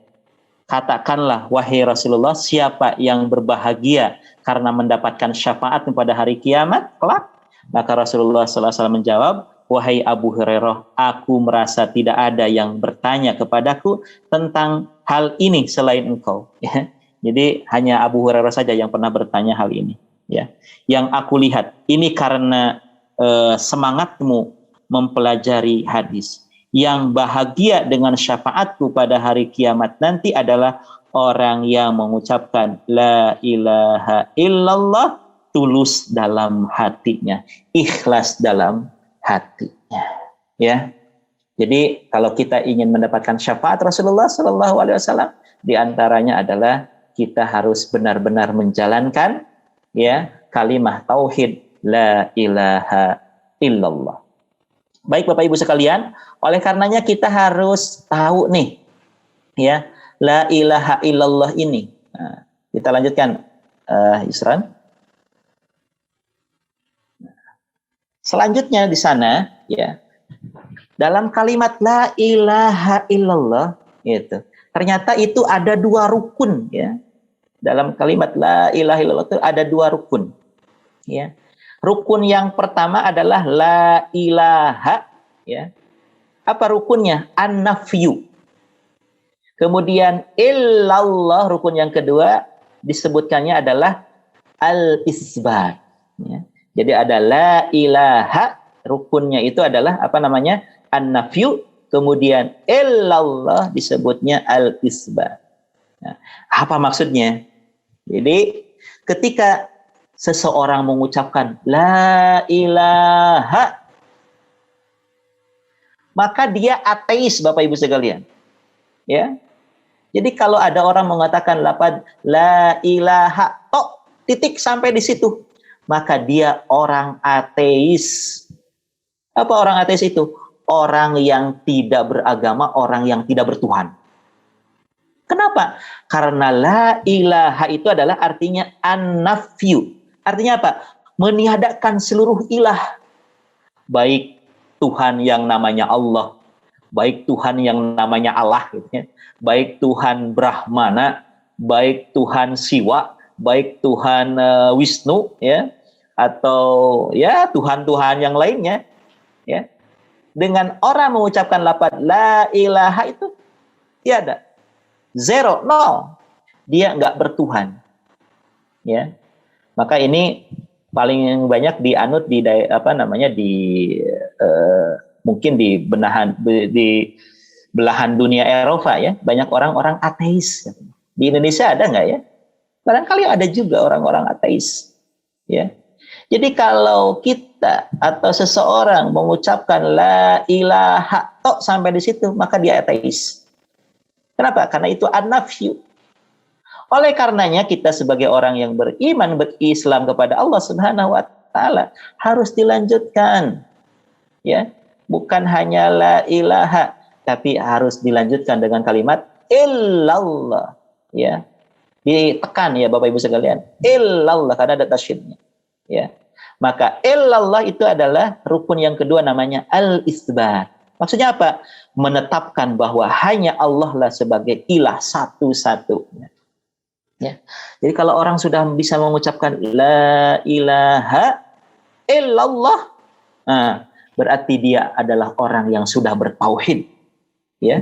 katakanlah wahai Rasulullah, siapa yang berbahagia karena mendapatkan syafaat pada hari kiamat kelak? Maka Rasulullah SAW menjawab, wahai Abu Hurairah, aku merasa tidak ada yang bertanya kepadaku tentang hal ini selain engkau. Ya. Jadi hanya Abu Hurairah saja yang pernah bertanya hal ini. Ya. Yang aku lihat, ini karena semangatmu mempelajari hadis. Yang bahagia dengan syafaatku pada hari kiamat nanti adalah orang yang mengucapkan la ilaha illallah tulus dalam hatinya, ikhlas dalam hatinya. Ya. Jadi kalau kita ingin mendapatkan syafaat Rasulullah Shallallahu Alaihi Wasallam, diantaranya adalah kita harus benar-benar menjalankan, ya, kalimah tauhid la ilaha illallah. Baik Bapak Ibu sekalian, oleh karenanya kita harus tahu nih, ya, la ilaha illallah ini. Nah, kita lanjutkan, Isran. Selanjutnya di sana, ya, dalam kalimat la ilaha illallah, itu ternyata itu ada dua rukun, ya. Dalam kalimat la ilaha illallah itu ada dua rukun, ya. Rukun yang pertama adalah la ilaha, ya. Apa rukunnya? An-nafyu. Kemudian illallah, rukun yang kedua disebutkannya adalah al-isbat, ya. Jadi ada la ilaha, rukunnya itu adalah apa namanya? An-nafyu, kemudian illallah disebutnya al-isbat. Nah, apa maksudnya? Jadi ketika seseorang mengucapkan la ilaha, maka dia ateis, Bapak Ibu sekalian. Ya. Jadi kalau ada orang mengatakan lapad la ilaha tok titik sampai di situ, maka dia orang ateis. Apa orang ateis itu? Orang yang tidak beragama, orang yang tidak bertuhan. Kenapa? Karena la ilaha itu adalah artinya an-nafyu. Artinya apa? Meniadakan seluruh ilah. Baik Tuhan yang namanya Allah, baik Tuhan yang namanya Allah, gitu ya. Baik Tuhan Brahmana, baik Tuhan Siwa, baik Tuhan Wisnu, ya, atau ya Tuhan-Tuhan yang lainnya, ya. Dengan orang mengucapkan lafaz la ilaha itu tiada, zero, nol, dia nggak bertuhan, ya. Maka ini paling banyak dianut di mungkin di belahan dunia Eropa, ya, banyak orang-orang ateis. Di Indonesia ada nggak, ya? Barangkali ada juga orang-orang ateis, ya. Jadi kalau kita atau seseorang mengucapkan la ilaha tok sampai di situ, maka dia ateis. Kenapa? Karena itu an-nafyu. Oleh karenanya kita sebagai orang yang beriman, berislam kepada Allah Subhanahu wa Ta'ala harus dilanjutkan, ya. Bukan hanya la ilaha, tapi harus dilanjutkan dengan kalimat illallah, ya. Ditekan, ya Bapak Ibu sekalian, illallah, karena ada tasydidnya, ya. Maka illallah itu adalah rukun yang kedua, namanya al-isbat. Maksudnya apa? Menetapkan bahwa hanya Allah lah sebagai ilah satu-satunya. Ya. Jadi kalau orang sudah bisa mengucapkan la ilaha illallah, nah, berarti dia adalah orang yang sudah bertauhid, ya,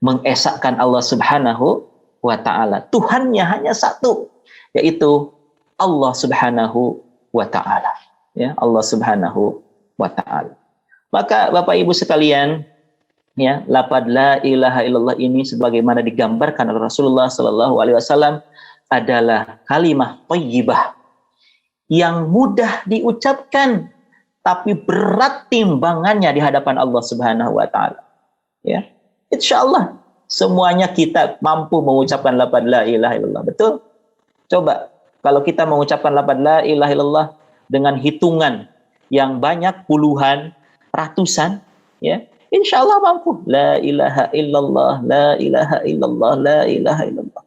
mengesahkan Allah Subhanahu wa Ta'ala. Tuhannya hanya satu, yaitu Allah Subhanahu wa ta'ala. Ya, Allah Subhanahu wa ta'ala. Maka Bapak Ibu sekalian, ya, lafaz la ilaha illallah ini sebagaimana digambarkan oleh Rasulullah sallallahu alaihi wasallam adalah kalimah thayyibah yang mudah diucapkan tapi berat timbangannya di hadapan Allah Subhanahu wa taala. Ya. Insyaallah semuanya kita mampu mengucapkan lafaz la ilaha illallah. Betul? Coba kalau kita mengucapkan lafaz la ilaha illallah dengan hitungan yang banyak puluhan, ratusan, ya. Insyaallah mampu. La ilaha illallah, la ilaha illallah, la ilaha illallah.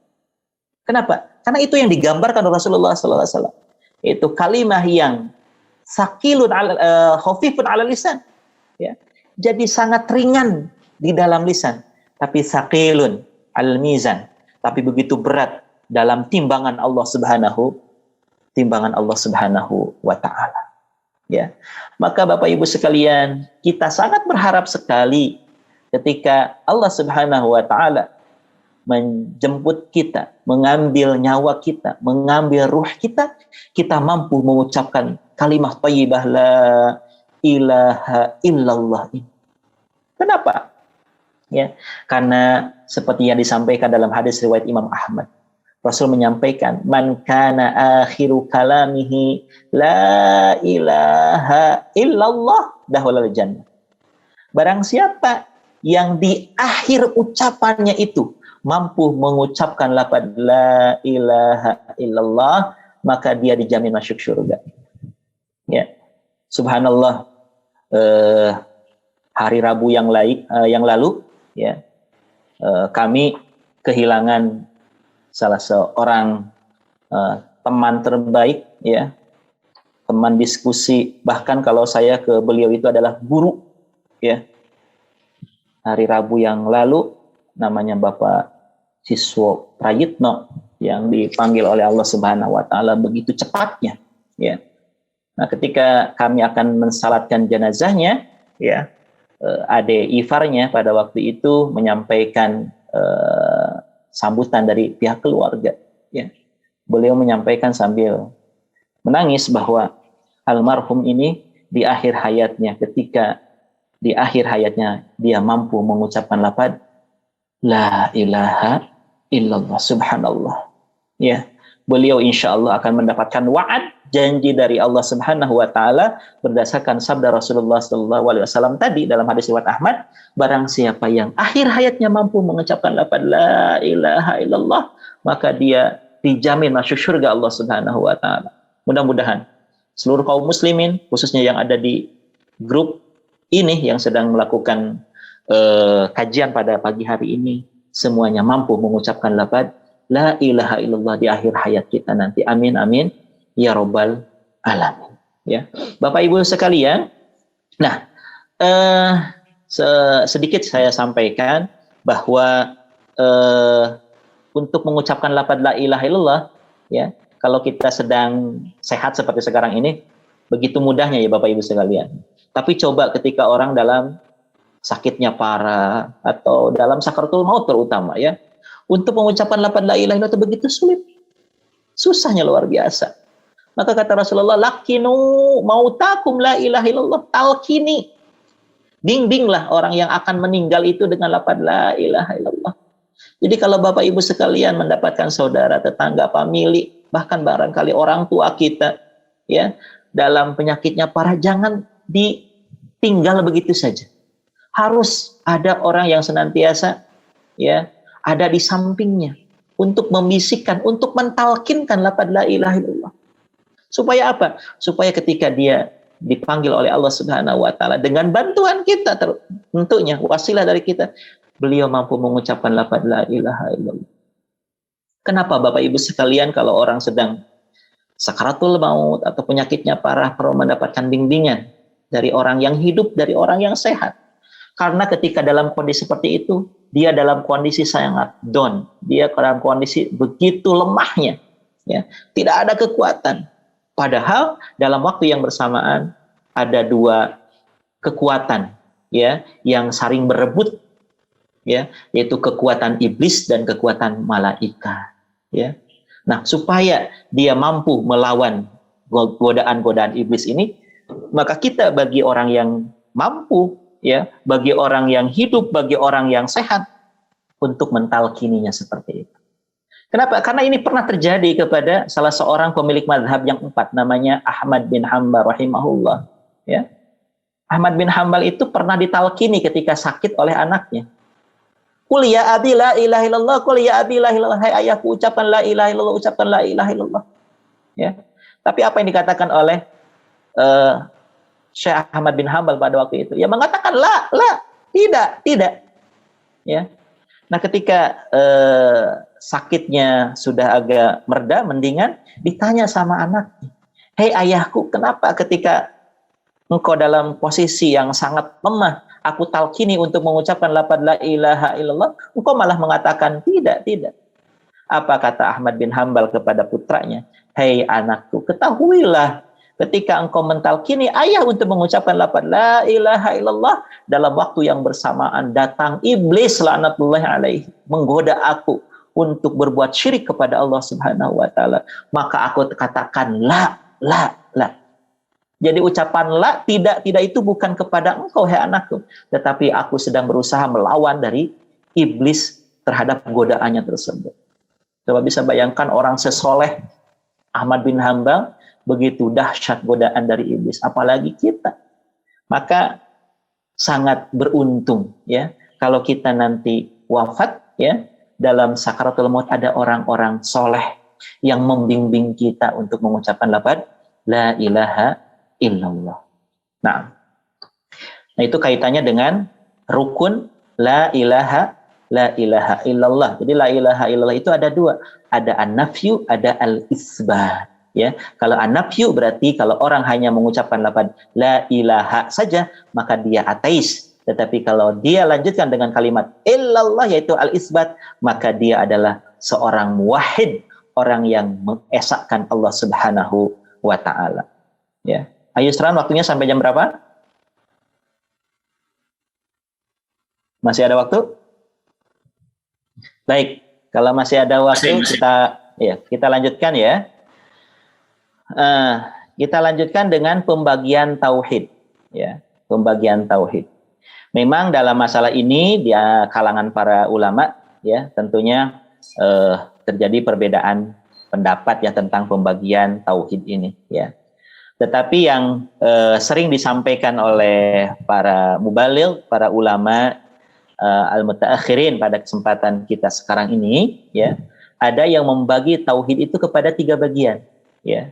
Kenapa? Karena itu yang digambarkan oleh Rasulullah sallallahu alaihi wasallam. Itu kalimah yang sakilun khafifun ala lisan, ya. Jadi sangat ringan di dalam lisan, tapi sakilun al mizan, tapi begitu berat dalam timbangan Allah Subhanahu wa taala. Ya. Maka Bapak Ibu sekalian, kita sangat berharap sekali ketika Allah Subhanahu wa taala menjemput kita, mengambil nyawa kita, mengambil ruh kita, kita mampu mengucapkan kalimah thayyibah la ilaha illallah ini. Kenapa? Ya, karena seperti yang disampaikan dalam hadis riwayat Imam Ahmad, Rasul menyampaikan, man kana akhiru kalamihi la ilaha illallah dakhalal jannah. Barang siapa yang di akhir ucapannya itu mampu mengucapkan lafaz la ilaha illallah, maka dia dijamin masuk surga. Ya. Subhanallah, hari Rabu yang lalu, ya, kami kehilangan salah seorang teman terbaik, ya, teman diskusi, bahkan kalau saya ke beliau itu adalah guru, ya. Hari Rabu yang lalu, namanya Bapak Siswo Prayitno, yang dipanggil oleh Allah Subhanahu wa taala begitu cepatnya, ya. Nah, ketika kami akan mensalatkan jenazahnya, ya, Ade Ifarnya pada waktu itu menyampaikan sambutan dari pihak keluarga, ya. Beliau menyampaikan sambil menangis bahwa almarhum ini di akhir hayatnya, ketika di akhir hayatnya dia mampu mengucapkan lafaz la ilaha illallah, subhanallah. Ya, beliau insya Allah akan mendapatkan wa'ad, janji dari Allah Subhanahu wa taala berdasarkan sabda Rasulullah sallallahu alaihi wasallam tadi dalam hadis riwayat Ahmad, barang siapa yang akhir hayatnya mampu mengucapkan lafaz la ilaha illallah, maka dia dijamin masuk surga Allah Subhanahu wa taala. Mudah-mudahan seluruh kaum muslimin, khususnya yang ada di grup ini yang sedang melakukan kajian pada pagi hari ini, semuanya mampu mengucapkan lafaz la ilaha illallah di akhir hayat kita nanti. Amin amin ya rabbal alamin. Ya, Bapak Ibu sekalian. Nah, sedikit saya sampaikan bahwa untuk mengucapkan lafaz la ilaha illallah, ya, kalau kita sedang sehat seperti sekarang ini, begitu mudahnya ya Bapak Ibu sekalian. Tapi coba ketika orang dalam sakitnya parah atau dalam sakaratul maut terutama, ya, untuk mengucapkan lafaz la ilaha illallah itu begitu sulit. Susahnya luar biasa. Maka kata Rasulullah, lakinu mautakum la ilaha illallah, talkini. Bimbinglah orang yang akan meninggal itu dengan lafaz la ilaha illallah. Jadi kalau Bapak Ibu sekalian mendapatkan saudara, tetangga, famili, bahkan barangkali orang tua kita, ya, dalam penyakitnya parah, jangan ditinggal begitu saja. Harus ada orang yang senantiasa, ya, ada di sampingnya untuk membisikkan, untuk mentalkinkan lafaz la ilaha illallah. Supaya apa? Supaya ketika dia dipanggil oleh Allah Subhanahu wa taala dengan bantuan kita, tentunya wasilah dari kita, beliau mampu mengucapkan lafaz la ilaha illallah. Kenapa Bapak Ibu sekalian kalau orang sedang sakaratul maut atau penyakitnya parah perlu mendapatkan bimbingan dari orang yang hidup, dari orang yang sehat? Karena ketika dalam kondisi seperti itu, dia dalam kondisi sangat down, dia dalam kondisi begitu lemahnya, ya, tidak ada kekuatan. Padahal dalam waktu yang bersamaan ada dua kekuatan, ya, yang saling berebut, ya, yaitu kekuatan iblis dan kekuatan malaikat, ya. Nah, supaya dia mampu melawan godaan-godaan iblis ini, maka kita bagi orang yang mampu, ya, bagi orang yang hidup, bagi orang yang sehat, untuk mentalkininya seperti itu. Kenapa? Karena ini pernah terjadi kepada salah seorang pemilik mazhab yang 4, namanya Ahmad bin Hanbal rahimahullah. Ya. Ahmad bin Hanbal itu pernah ditalkini ketika sakit oleh anaknya. Qul ya abi la ilaha illallah, qul ya abi la ilaha illallah, hai ayahku ucapkan la ilaha illallah, ucapkan la ilaha illallah. Ya. Tapi apa yang dikatakan oleh Syekh Ahmad bin Hanbal pada waktu itu? Ya mengatakan la, tidak. Ya. Nah, ketika sakitnya sudah agak mereda, mendingan, ditanya sama anaknya, hei ayahku, kenapa ketika engkau dalam posisi yang sangat lemah, aku talkini untuk mengucapkan lafaz la ilaha illallah, engkau malah mengatakan tidak. Apa kata Ahmad bin Hanbal kepada putranya? Hei anakku, ketahuilah, ketika engkau mentalkini ayah untuk mengucapkan lafaz la ilaha illallah, dalam waktu yang bersamaan datang iblis laknatullahi alaihi menggoda aku untuk berbuat syirik kepada Allah Subhanahu wa taala. Maka aku katakan la. Jadi ucapan la, tidak itu bukan kepada engkau hai anakku, tetapi aku sedang berusaha melawan dari iblis terhadap godaannya tersebut. Coba bisa bayangkan orang sesoleh Ahmad bin Hanbal, begitu dahsyat godaan dari iblis, apalagi kita. Maka sangat beruntung ya kalau kita nanti wafat ya, dalam sakaratul maut ada orang-orang soleh yang membimbing kita untuk mengucapkan lafaz la ilaha illallah. Nah, itu kaitannya dengan rukun la ilaha illallah. Jadi la ilaha illallah itu ada 2, ada an-nafyu, ada al-isbat. Ya, kalau an-nafyu berarti kalau orang hanya mengucapkan lafaz la ilaha saja, maka dia ateis. Tetapi kalau dia lanjutkan dengan kalimat illallah, yaitu al-isbat, maka dia adalah seorang muwahhid, orang yang mengesahkan Allah Subhanahu wa taala. Ya. Ayo Yusran, waktunya sampai jam berapa? Masih ada waktu? Baik, kalau masih ada waktu kita lanjutkan ya. Kita lanjutkan dengan pembagian tauhid ya, pembagian tauhid. Memang dalam masalah ini di kalangan para ulama ya tentunya terjadi perbedaan pendapat ya tentang pembagian tauhid ini ya. Tetapi yang sering disampaikan oleh para mubaligh, para ulama al-mutaakhirin pada kesempatan kita sekarang ini ya, ada yang membagi tauhid itu kepada 3 bagian ya.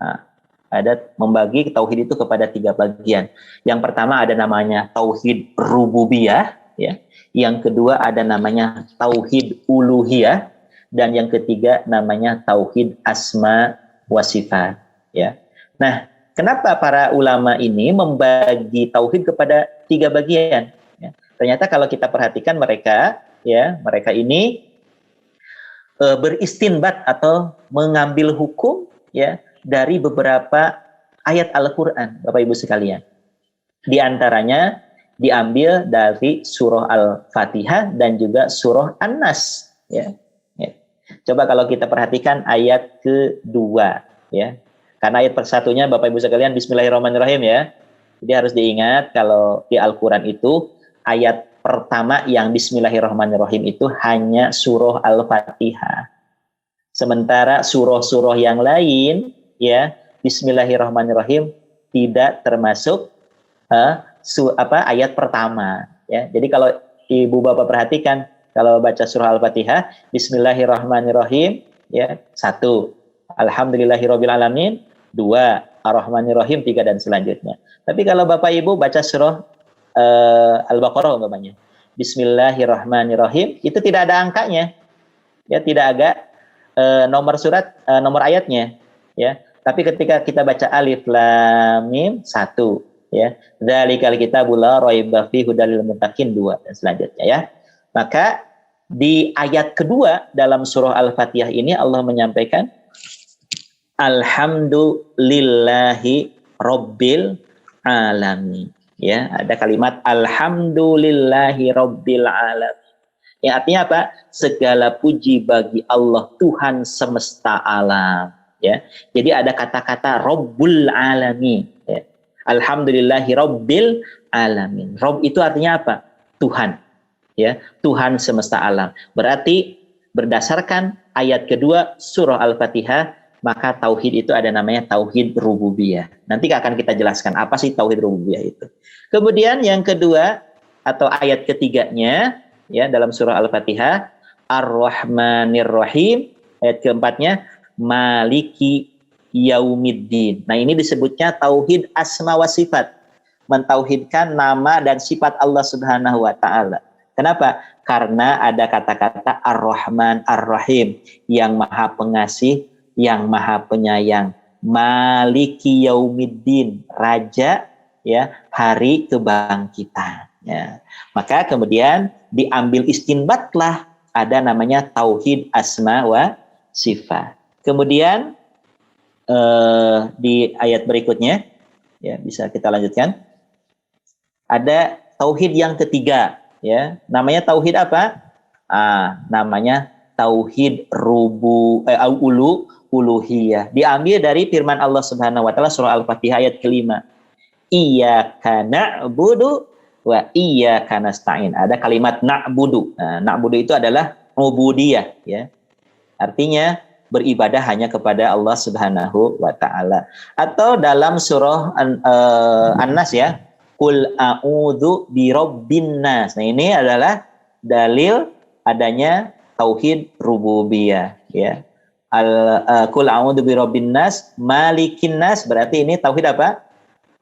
Nah, ada membagi tauhid itu kepada 3 bagian. Yang pertama ada namanya tauhid rububiyah ya. Yang kedua ada namanya tauhid uluhiyah, dan yang ketiga namanya tauhid asma wa sifat ya. Nah, kenapa para ulama ini membagi tauhid kepada 3 bagian ya? Ternyata kalau kita perhatikan mereka ini beristinbat atau mengambil hukum ya dari beberapa ayat Al-Quran, Bapak Ibu sekalian. Di antaranya diambil dari surah Al-Fatihah dan juga surah An-Nas. Ya. Coba kalau kita perhatikan ayat kedua. Ya. Karena ayat persatunya Bapak Ibu sekalian, Bismillahirrahmanirrahim ya. Jadi harus diingat kalau di Al-Quran itu ayat pertama yang Bismillahirrahmanirrahim itu hanya surah Al-Fatihah. Sementara surah-surah yang lain ya, Bismillahirrahmanirrahim tidak termasuk ayat pertama ya. Jadi kalau Ibu Bapak perhatikan, kalau baca surah Al-Fatihah, Bismillahirrahmanirrahim ya, 1, Alhamdulillahirabbil alamin 2, Ar-Rahmanirrahim 3 dan selanjutnya. Tapi kalau Bapak Ibu baca surah Al-Baqarah umpamanya, Bismillahirrahmanirrahim, itu tidak ada angkanya. Ya, tidak ada nomor surat, nomor ayatnya ya. Tapi ketika kita baca alif lam mim 1 ya, dzalikal kitabul la raiba fihi hudal lil muttaqin 2 dan selanjutnya ya. Maka di ayat kedua dalam surah Al-Fatihah ini Allah menyampaikan alhamdulillahi rabbil alamin ya, ada kalimat alhamdulillahi rabbil alamin. Yang artinya apa? Segala puji bagi Allah Tuhan semesta alam ya. Jadi ada kata-kata Rabbul Alamin, ya. Alhamdulillahi Rabbil Alamin. Rabb itu artinya apa? Tuhan, ya, Tuhan semesta alam. Berarti berdasarkan ayat kedua surah Al-Fatihah, maka tauhid itu ada namanya tauhid rububiyah. Nanti akan kita jelaskan apa sih tauhid rububiyah itu. Kemudian yang kedua atau ayat ketiganya, ya, dalam surah Al-Fatihah, Ar-Rahmanir Rahim. Ayat keempatnya, Maliki Yaumiddin. Nah, ini disebutnya tauhid asma wa sifat. Mentauhidkan nama dan sifat Allah Subhanahu wa taala. Kenapa? Karena ada kata-kata Ar-Rahman Ar-Rahim, yang Maha Pengasih, yang Maha Penyayang. Maliki Yaumiddin, raja, ya, hari kebangkitan, ya. Maka kemudian diambil istinbatlah ada namanya tauhid asma wa sifat. Kemudian di ayat berikutnya, ya, bisa kita lanjutkan. Ada tauhid yang ketiga, ya. Namanya tauhid apa? Namanya tauhid uluhiyah. Diambil dari firman Allah Subhanahu wa taala surah Al-Fatihah ayat kelima. Iyyaka na'budu wa iyyaka nasta'in. Ada kalimat na'budu. Nah, na'budu itu adalah ubudiyah, ya. Artinya beribadah hanya kepada Allah Subhanahu wa taala. Atau dalam surah An-Nas, ya, Qul a'udzu birabbin nas. Nah, ini adalah dalil adanya tauhid rububiyah, ya. Qul a'udzu birabbin nas, malikin nas, berarti ini tauhid apa?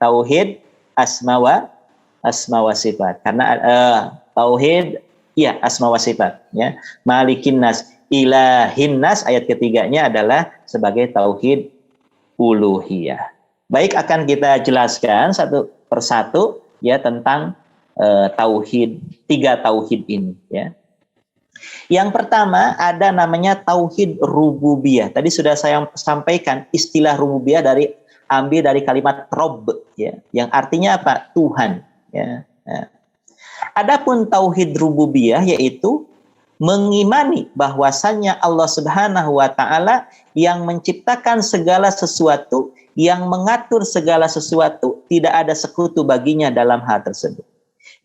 Tauhid asma wa sifat. Karena tauhid, ya, asma wa sifat, ya. Malikin nas, ilahin nas, ayat ketiganya adalah sebagai tauhid uluhiyah. Baik, akan kita jelaskan satu persatu, ya, tentang tauhid, tiga tauhid ini, ya. Yang pertama ada namanya tauhid rububiyah. Tadi sudah saya sampaikan istilah rububiyah ambil dari kalimat Rob, ya, yang artinya apa? Tuhan, ya. Adapun tauhid rububiyah yaitu mengimani bahwasannya Allah Subhanahu wa taala yang menciptakan segala sesuatu, yang mengatur segala sesuatu, tidak ada sekutu baginya dalam hal tersebut.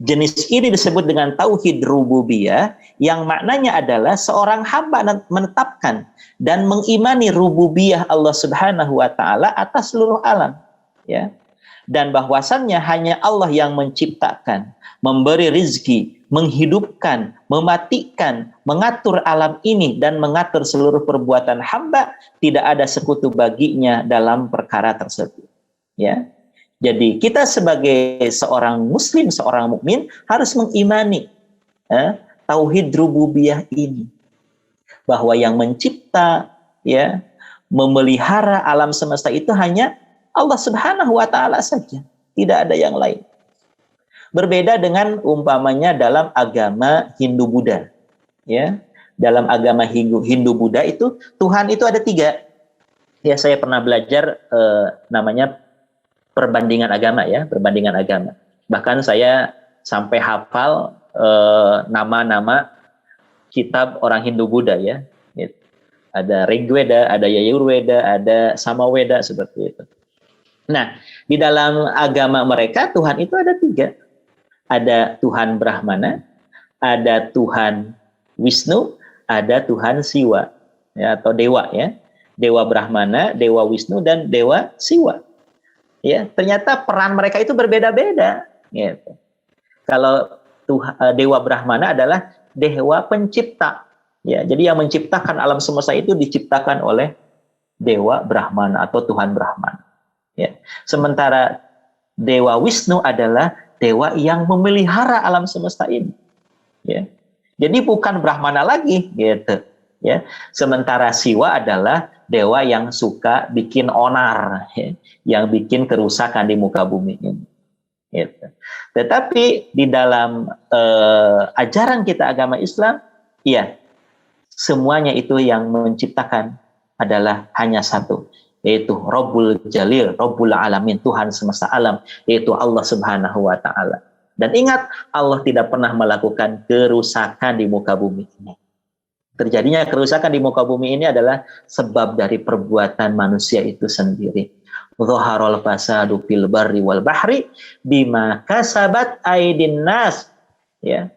Jenis ini disebut dengan tauhid rububiyah, yang maknanya adalah seorang hamba menetapkan dan mengimani rububiyah Allah Subhanahu wa taala atas seluruh alam, ya. Dan bahwasannya hanya Allah yang menciptakan, memberi rizki, menghidupkan, mematikan, mengatur alam ini, dan mengatur seluruh perbuatan hamba, tidak ada sekutu baginya dalam perkara tersebut, ya. Jadi kita sebagai seorang muslim, seorang mukmin harus mengimani tauhid rububiyah ini, bahwa yang mencipta, ya, memelihara alam semesta itu hanya Allah Subhanahu wa taala saja, tidak ada yang lain. Berbeda dengan umpamanya dalam agama Hindu Buddha, ya. Dalam agama Hindu Buddha itu Tuhan itu ada tiga. Ya, saya pernah belajar namanya perbandingan agama, ya, perbandingan agama. Bahkan saya sampai hafal nama-nama kitab orang Hindu Buddha, ya. Ada Rigveda, ada Yajurveda, ada Samaweda, seperti itu. Nah, di dalam agama mereka Tuhan itu ada tiga. Ada Tuhan Brahmana, ada Tuhan Wisnu, ada Tuhan Siwa, ya, atau dewa, ya. Dewa Brahmana, Dewa Wisnu, dan Dewa Siwa. Ya, ternyata peran mereka itu berbeda-beda, gitu. Kalau Dewa Brahmana adalah dewa pencipta, ya. Jadi yang menciptakan alam semesta itu diciptakan oleh Dewa Brahmana atau Tuhan Brahmana, ya. Sementara Dewa Wisnu adalah dewa yang memelihara alam semesta ini, ya. Jadi bukan Brahmana lagi, gitu, ya. Sementara Siwa adalah dewa yang suka bikin onar, ya, yang bikin kerusakan di muka bumi ini, gitu. Tetapi di dalam ajaran kita agama Islam, ya, semuanya itu yang menciptakan adalah hanya satu, yaitu Rabbul Jalil, Rabbul Alamin, Tuhan semesta alam, yaitu Allah Subhanahu wa taala. Dan ingat, Allah tidak pernah melakukan kerusakan di muka bumi ini. Terjadinya kerusakan di muka bumi ini adalah sebab dari perbuatan manusia itu sendiri. Dhaharul fasadu fil barri wal bahri bima kasabat aydin nas. Ya.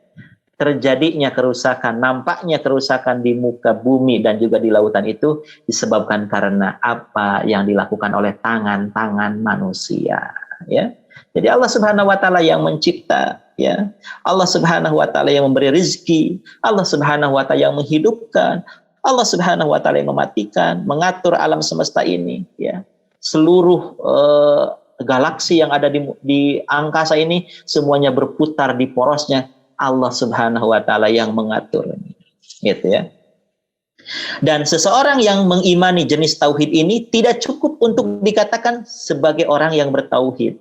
Terjadinya kerusakan, nampaknya kerusakan di muka bumi dan juga di lautan itu disebabkan karena apa yang dilakukan oleh tangan-tangan manusia. Ya. Jadi Allah Subhanahu wa taala yang mencipta, ya. Allah Subhanahu wa taala yang memberi rizki, Allah Subhanahu wa taala yang menghidupkan, Allah Subhanahu wa taala yang mematikan, mengatur alam semesta ini, ya. Seluruh galaksi yang ada di angkasa ini semuanya berputar di porosnya Allah Subhanahu wa taala yang mengatur, gitu ya. Dan seseorang yang mengimani jenis tauhid ini tidak cukup untuk dikatakan sebagai orang yang bertauhid.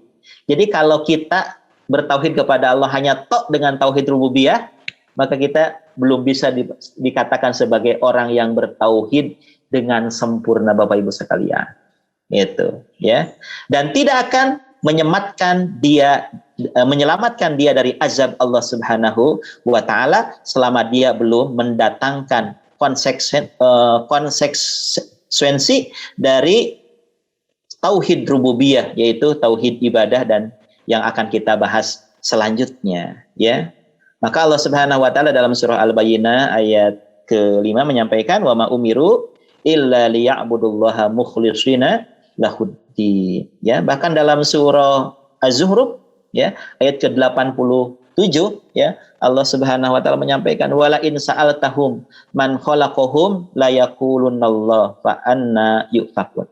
Jadi kalau kita bertauhid kepada Allah hanya tok dengan tauhid rububiyah, maka kita belum bisa dikatakan sebagai orang yang bertauhid dengan sempurna, Bapak Ibu sekalian. Itu, ya. Dan tidak akan menyelamatkan dia dari azab Allah Subhanahu wa taala selama dia belum mendatangkan konsekuensi dari tauhid rububiyah, yaitu tauhid ibadah dan yang akan kita bahas selanjutnya, ya. Maka Allah Subhanahu wa taala dalam surah Al-Bayyinah ayat ke-5 menyampaikan wa ma umiru illa liya'budullaha mukhlishina lahuddin, ya. Bahkan dalam surah Az-Zuhruf, ya, ayat ke-87, ya, Allah Subhanahu wa taala menyampaikan wala in sa'altahum man khalaqahum la yaqulunallah fa anna yufakun.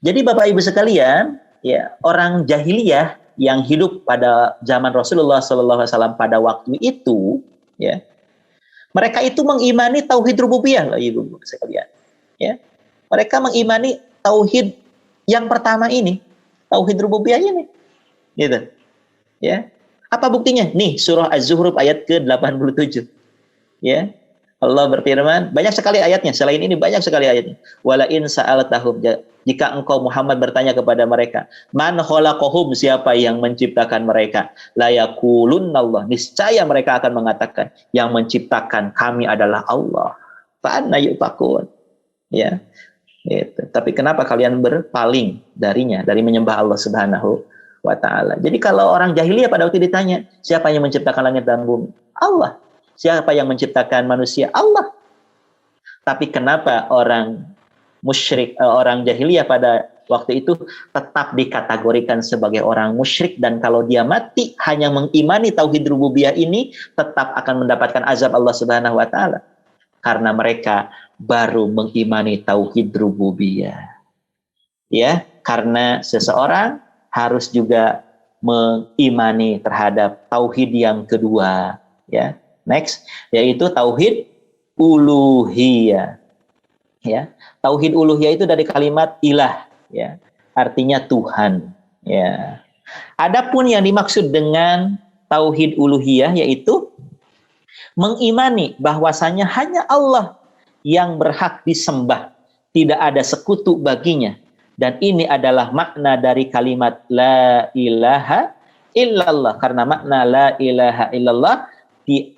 Jadi Bapak Ibu sekalian, ya, orang jahiliyah yang hidup pada zaman Rasulullah SAW pada waktu itu, ya, mereka itu mengimani tauhid rububiyah, Bapak Ibu sekalian, ya. Mereka mengimani tauhid yang pertama ini, tauhid rububiyah ini, gitu, ya. Apa buktinya? Nih surah Az-Zuhruf ayat ke-87, ya. Allah berfirman, banyak sekali ayatnya, selain ini banyak sekali ayatnya. Wala in sa'altahum, jika engkau Muhammad bertanya kepada mereka, man khalaqahum, siapa yang menciptakan mereka? La yaqulunallah, niscaya mereka akan mengatakan, yang menciptakan kami adalah Allah. Fa anna yufakun, ya. Gitu. Tapi kenapa kalian berpaling darinya, dari menyembah Allah Subhanahu wa taala? Jadi kalau orang jahiliyah pada waktu ditanya, siapa yang menciptakan langit dan bumi? Allah. Siapa yang menciptakan manusia? Allah. Tapi kenapa orang musyrik, orang jahiliyah pada waktu itu tetap dikategorikan sebagai orang musyrik, dan kalau dia mati hanya mengimani tauhid rububiyah ini tetap akan mendapatkan azab Allah Subhanahu wa taala? Karena mereka baru mengimani tauhid rububiyah. Ya, karena seseorang harus juga mengimani terhadap tauhid yang kedua, ya. Next, yaitu tauhid uluhiyah. Ya, tauhid uluhiyah itu dari kalimat ilah, ya, artinya Tuhan, ya. Adapun yang dimaksud dengan tauhid uluhiyah yaitu mengimani bahwasanya hanya Allah yang berhak disembah, tidak ada sekutu baginya, dan ini adalah makna dari kalimat la ilaha illallah. Karena makna la ilaha illallah,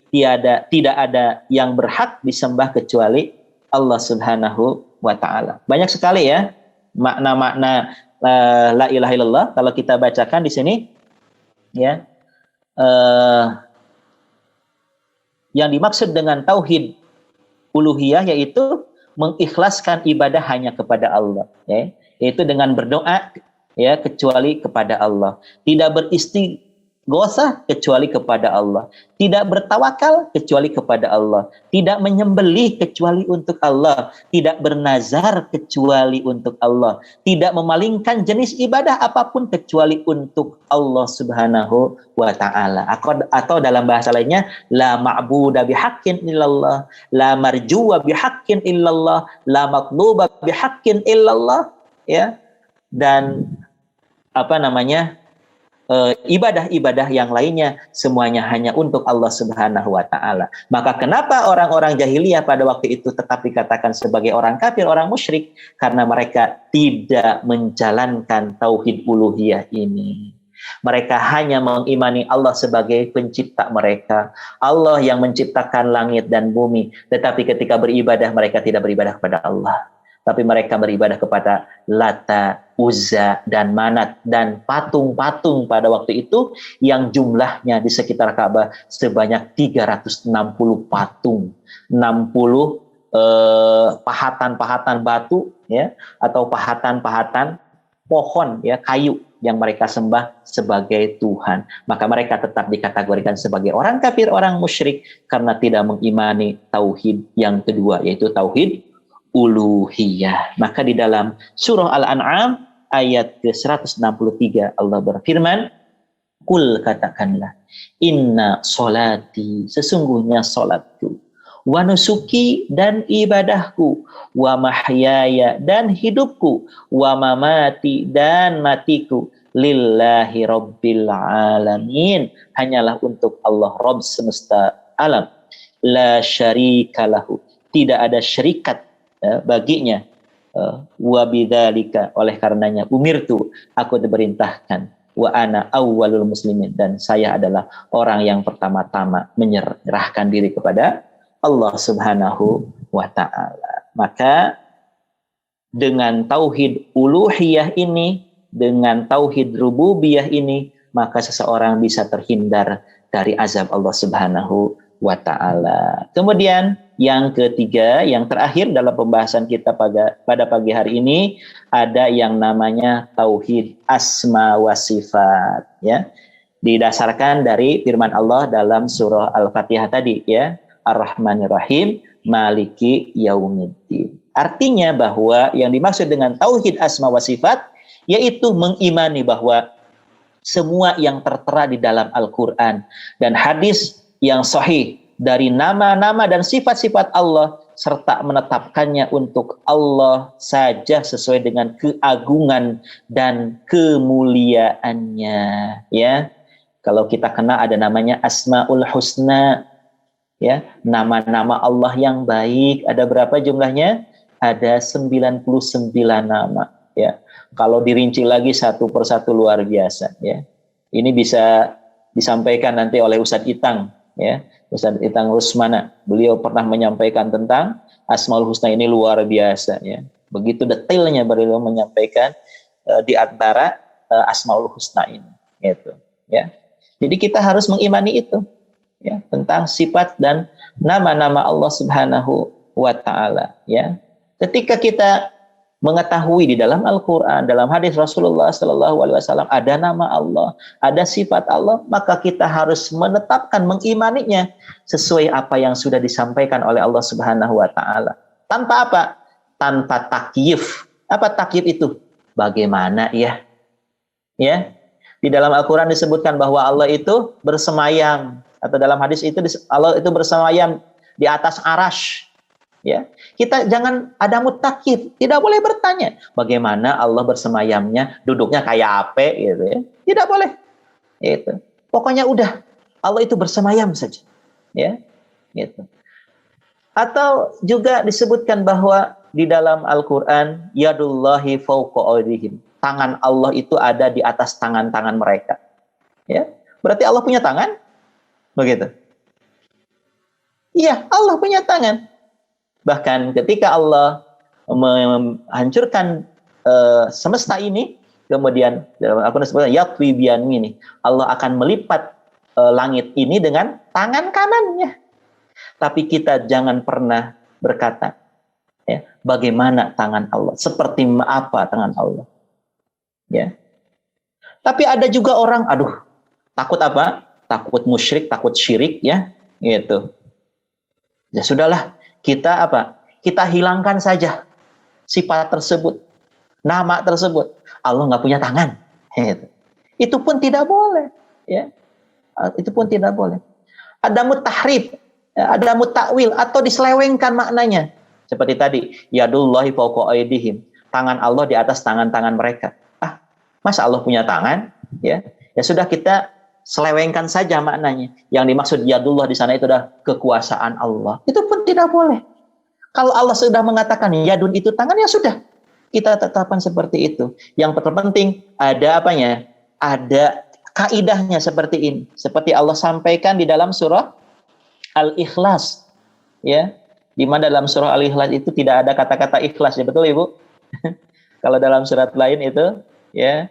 tidak ada yang berhak disembah kecuali Allah Subhanahu wa taala. Banyak sekali, ya, makna-makna la ilaha illallah kalau kita bacakan di sini, ya. Yang dimaksud dengan tauhid uluhiyah yaitu mengikhlaskan ibadah hanya kepada Allah, ya. Yaitu dengan berdoa, ya, kecuali kepada Allah, tidak beristighosah kecuali kepada Allah, tidak bertawakal kecuali kepada Allah, tidak menyembelih kecuali untuk Allah, tidak bernazar kecuali untuk Allah, tidak memalingkan jenis ibadah apapun kecuali untuk Allah Subhanahu wa ta'ala. Atau dalam bahasa lainnya, la ma'buda bihaqqin illallah, la marjuwa bihaqqin illallah, la matluba bihaqqin illallah, ya. Dan ibadah-ibadah yang lainnya semuanya hanya untuk Allah Subhanahu wa ta'ala. Maka kenapa orang-orang jahiliyah pada waktu itu tetap dikatakan sebagai orang kafir, orang musyrik? Karena mereka tidak menjalankan tauhid uluhiyah ini. Mereka hanya mengimani Allah sebagai pencipta mereka, Allah yang menciptakan langit dan bumi. Tetapi ketika beribadah, mereka tidak beribadah kepada Allah, tapi mereka beribadah kepada Lata, Uzza, dan Manat, dan patung-patung pada waktu itu yang jumlahnya di sekitar Ka'bah sebanyak 360 patung, 60 pahatan-pahatan batu, ya, atau pahatan-pahatan pohon, ya, kayu yang mereka sembah sebagai Tuhan. Maka mereka tetap dikategorikan sebagai orang kafir, orang musyrik, karena tidak mengimani tauhid yang kedua, yaitu tauhid uluhiyah. Maka di dalam surah Al-An'am ayat ke-163 Allah berfirman, "Kul, katakanlah, inna solati, sesungguhnya solatku, wa nusuki, dan ibadahku, wa mahyaya, dan hidupku, wa mamati, dan matiku, lillahi rabbil alamin, hanyalah untuk Allah Rabb semesta alam, la syarika lahu, tidak ada syarikat baginya, wa bidzalika, oleh karenanya umirtu, aku diperintahkan, wa ana awwalul muslimin, dan saya adalah orang yang pertama-tama menyerahkan diri kepada Allah Subhanahu wa ta'ala. Maka dengan tauhid uluhiyah ini, dengan tauhid rububiyah ini, maka seseorang bisa terhindar dari azab Allah Subhanahu wa ta'ala. Kemudian yang ketiga, yang terakhir dalam pembahasan kita pada pagi hari ini, ada yang namanya tauhid asma wa sifat, ya. Didasarkan dari firman Allah dalam surah Al-Fatihah tadi, ya. Ar-Rahmanir-Rahim, Maliki Yaumiddin. Artinya bahwa yang dimaksud dengan tauhid asma wa sifat yaitu mengimani bahwa semua yang tertera di dalam Al-Qur'an dan hadis yang sahih dari nama-nama dan sifat-sifat Allah serta menetapkannya untuk Allah saja sesuai dengan keagungan dan kemuliaannya, ya. Kalau kita kenal ada namanya Asmaul Husna, ya, nama-nama Allah yang baik. Ada berapa jumlahnya? Ada 99 nama, ya. Kalau dirinci lagi satu persatu luar biasa, ya. Ini bisa disampaikan nanti oleh Ustadz Itang, ya. Ustadz Itang Rusmana. Beliau pernah menyampaikan tentang Asmaul Husna ini luar biasa, ya. Begitu detailnya beliau menyampaikan di antara Asmaul Husna ini, gitu, ya. Jadi kita harus mengimani itu, ya, tentang sifat dan nama-nama Allah Subhanahu wa ta'ala, ya. Ketika kita mengetahui di dalam Al-Qur'an, dalam hadis Rasulullah sallallahu alaihi wasallam ada nama Allah, ada sifat Allah, maka kita harus menetapkan, mengimaninya sesuai apa yang sudah disampaikan oleh Allah Subhanahu wa ta'ala. Tanpa apa? Tanpa takyif. Apa takyif itu? Bagaimana, ya? Ya. Di dalam Al-Qur'an disebutkan bahwa Allah itu bersemayam, atau dalam hadis itu Allah itu bersemayam di atas arash, ya. Kita jangan ada mutakyif, tidak boleh bertanya bagaimana Allah bersemayamnya, duduknya kayak apa, gitu, ya. Tidak boleh. Itu. Pokoknya udah Allah itu bersemayam saja, ya. Gitu. Atau juga disebutkan bahwa di dalam Al-Qur'an yadullahi fawqa aydihim, tangan Allah itu ada di atas tangan-tangan mereka, ya. Berarti Allah punya tangan? Begitu. Iya, Allah punya tangan. Bahkan ketika Allah menghancurkan semesta ini, kemudian aku disebutkan yatwi biyamini, Allah akan melipat langit ini dengan tangan kanannya. Tapi kita jangan pernah berkata, ya, bagaimana tangan Allah? Seperti apa tangan Allah? Ya. Tapi ada juga orang, aduh, takut apa? Takut musyrik, takut syirik, ya, gitu. Ya sudahlah, kita apa? Kita hilangkan saja sifat tersebut, nama tersebut. Allah nggak punya tangan, gitu. Itu pun tidak boleh, ya. Itu pun tidak boleh. Ada mutahrif, ada mutakwil, atau diselewengkan maknanya. Seperti tadi, yadullahi fawqa aydihim, tangan Allah di atas tangan-tangan mereka. Masa Allah punya tangan? Ya, ya sudah, kita selewengkan saja maknanya. Yang dimaksud yadullah di sana itu adalah kekuasaan Allah. Itu pun tidak boleh. Kalau Allah sudah mengatakan yadun itu tangan, ya sudah, kita tetapkan seperti itu. Yang terpenting ada apanya? Ada kaidahnya seperti ini. Seperti Allah sampaikan di dalam surah Al-Ikhlas. Ya, di mana dalam surah Al-Ikhlas itu tidak ada kata-kata ikhlas, ya betul Ibu? Kalau dalam surat lain itu ya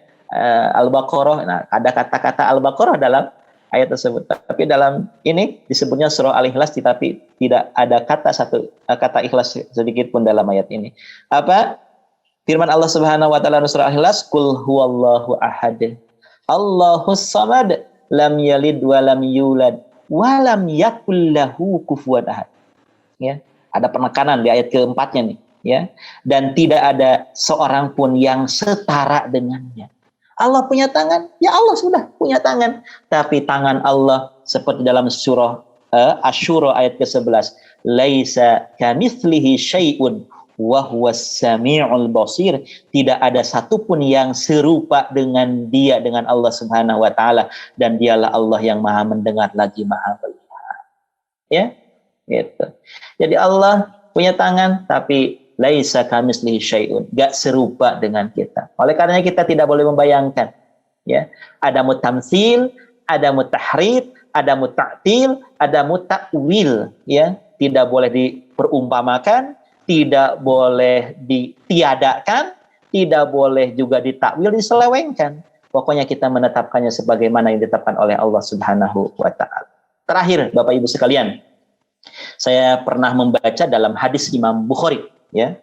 Al-Baqarah, nah ada kata-kata Al-Baqarah dalam ayat tersebut. Tapi dalam ini disebutnya surah Al-Ikhlas, tetapi tidak ada kata ikhlas sedikit pun dalam ayat ini. Apa? Firman Allah Subhanahu wa taala surah Al-Ikhlas, "Qul huwallahu ahad. Allahus samad, lam yalid wa lam yulad wa lam yakul lahu kufuwan ahad." Ya, ada penekanan di ayat keempatnya nih, ya. Dan tidak ada seorang pun yang setara dengannya. Allah punya tangan, ya Allah sudah punya tangan. Tapi tangan Allah seperti dalam surah Asy-Syura ayat ke-11, "Laisa kamitslihi syai'un wa huwas samiul basir." Tidak ada satupun yang serupa dengan Dia, dengan Allah Subhanahu wa taala, dan Dialah Allah yang Maha mendengar lagi Maha melihat. Ya, gitu. Jadi Allah punya tangan, tapi laisa kamitslihi syai'un, gak serupa dengan kita. Oleh karenanya kita tidak boleh membayangkan, ya. Ada mutamtsil, ada mutahrif, ada muta'til, ada mutakwil, ya. Tidak boleh diperumpamakan, tidak boleh ditiadakan, tidak boleh juga ditakwil, diselewengkan. Pokoknya kita menetapkannya sebagaimana yang ditetapkan oleh Allah Subhanahu wa taala. Terakhir, Bapak Ibu sekalian, saya pernah membaca dalam hadis Imam Bukhari, ya,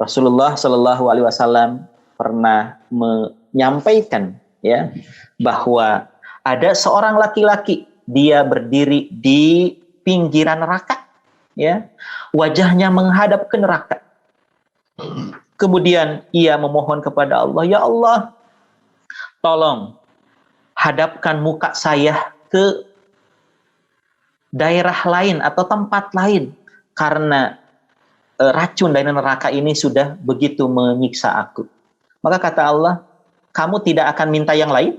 Rasulullah Shallallahu Alaihi Wasallam pernah menyampaikan, ya, bahwa ada seorang laki-laki, dia berdiri di pinggiran neraka, ya, wajahnya menghadap ke neraka. Kemudian ia memohon kepada Allah, ya Allah, tolong hadapkan muka saya ke daerah lain atau tempat lain, karena racun dari neraka ini sudah begitu menyiksa aku. Maka kata Allah, kamu tidak akan minta yang lain?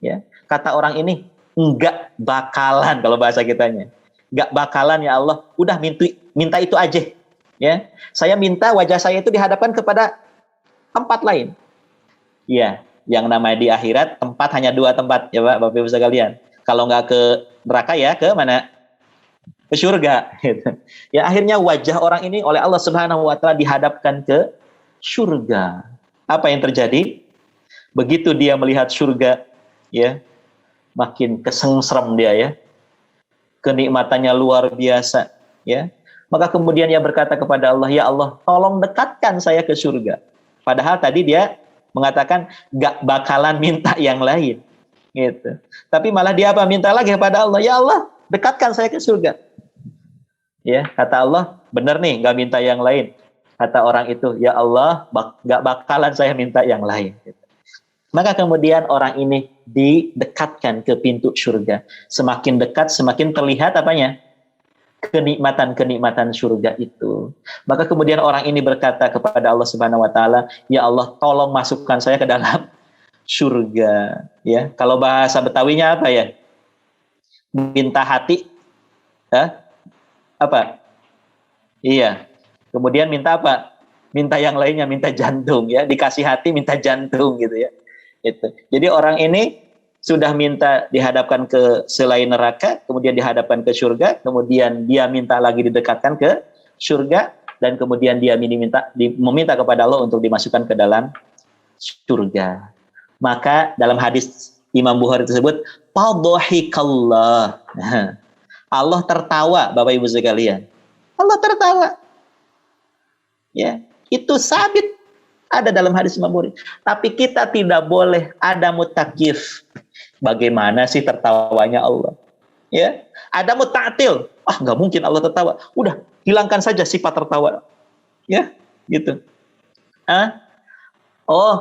Ya, kata orang ini, enggak bakalan, kalau bahasa kitanya. Enggak bakalan ya Allah, udah minta itu aja. Ya, saya minta wajah saya itu dihadapkan kepada tempat lain. Ya, yang namanya di akhirat tempat hanya 2 tempat, ya Pak, Bapak Ibu sekalian. Kalau nggak ke neraka ya ke mana? Ke surga. Gitu. Ya, akhirnya wajah orang ini oleh Allah Subhanahu wa taala dihadapkan ke surga. Apa yang terjadi? Begitu dia melihat surga, ya, makin kesengsrem dia, ya. Kenikmatannya luar biasa, ya. Maka kemudian dia berkata kepada Allah, ya Allah, tolong dekatkan saya ke surga. Padahal tadi dia mengatakan gak bakalan minta yang lain, gitu. Tapi malah dia apa? Minta lagi kepada Allah, ya Allah, dekatkan saya ke surga. Ya, kata Allah, benar nih, gak minta yang lain. Kata orang itu, ya Allah, gak bakalan saya minta yang lain. Maka kemudian orang ini didekatkan ke pintu surga. Semakin dekat, semakin terlihat apanya? Kenikmatan-kenikmatan surga itu. Maka kemudian orang ini berkata kepada Allah Subhanahu wa taala, ya Allah, tolong masukkan saya ke dalam surga. Ya, kalau bahasa Betawinya apa ya? Minta hati, apa? Iya. Kemudian minta apa? Minta yang lainnya, minta jantung, ya. Dikasih hati, minta jantung, gitu ya. Itu. Jadi orang ini sudah minta dihadapkan ke selain neraka, kemudian dihadapkan ke surga, kemudian dia minta lagi didekatkan ke surga, dan kemudian dia meminta kepada Allah untuk dimasukkan ke dalam surga. Maka dalam hadis Imam Bukhari tersebut, fadhahikallah. Allah tertawa, Bapak Ibu sekalian. Allah tertawa. Ya, itu sabit ada dalam hadis Imam Bukhari. Tapi kita tidak boleh ada mutakif. Bagaimana sih tertawanya Allah? Ya, ada muta'til. Nggak mungkin Allah tertawa. Udah, hilangkan saja sifat tertawa. Ya, gitu.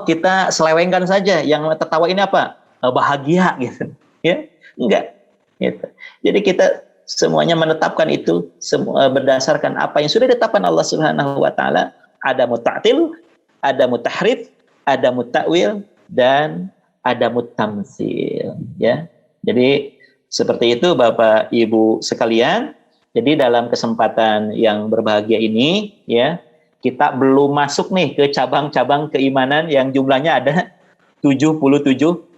Kita selewengkan saja. Yang tertawa ini apa? Bahagia, gitu. Ya, enggak. Gitu. Jadi kita semuanya menetapkan itu berdasarkan apa yang sudah ditetapkan Allah Subhanahu wa taala. Ada muta'til, ada mutahrif, ada mutakwil, dan ada mutamtsil, ya. Jadi seperti itu Bapak Ibu sekalian. Jadi dalam kesempatan yang berbahagia ini, ya, kita belum masuk nih ke cabang-cabang keimanan yang jumlahnya ada 77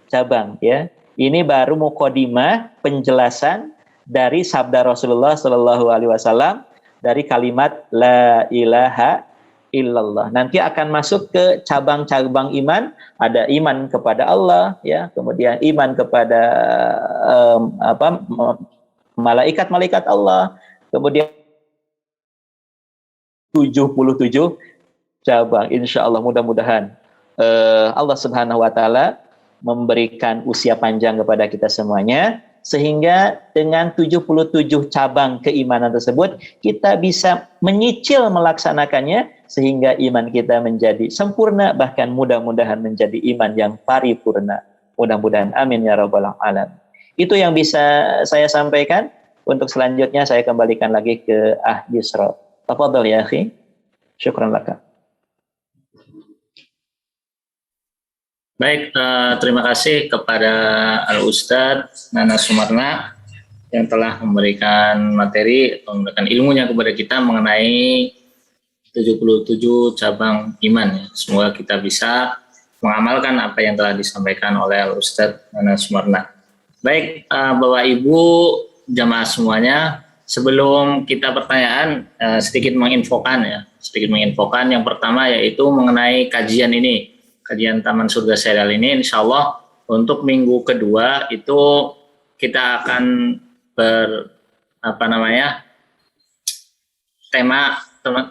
cabang, ya. Ini baru mukadimah, penjelasan dari sabda Rasulullah Shallallahu Alaihi Wasallam dari kalimat La ilaha illallah. Nanti akan masuk ke cabang-cabang iman. Ada iman kepada Allah, ya, kemudian iman kepada malaikat-malaikat Allah, kemudian 77 cabang. Insya Allah mudah-mudahan Allah Subhanahu Wa Taala memberikan usia panjang kepada kita semuanya, sehingga dengan 77 cabang keimanan tersebut kita bisa menyicil melaksanakannya sehingga iman kita menjadi sempurna, bahkan mudah-mudahan menjadi iman yang paripurna. Mudah-mudahan, amin ya rabbal alamin. Itu yang bisa saya sampaikan. Untuk selanjutnya saya kembalikan lagi ke Yusra. Tafadhal ya akhi. Syukran laka. Baik, terima kasih kepada Al-Ustadz Nana Sumarna yang telah memberikan materi atau memberikan ilmunya kepada kita mengenai 77 cabang iman. Semoga kita bisa mengamalkan apa yang telah disampaikan oleh Al-Ustadz Nana Sumarna. Baik, Bapak Ibu jamaah semuanya, sebelum kita pertanyaan, sedikit menginfokan yang pertama yaitu mengenai kajian ini. Kajian Taman Surga Serial ini insya Allah untuk minggu kedua itu kita akan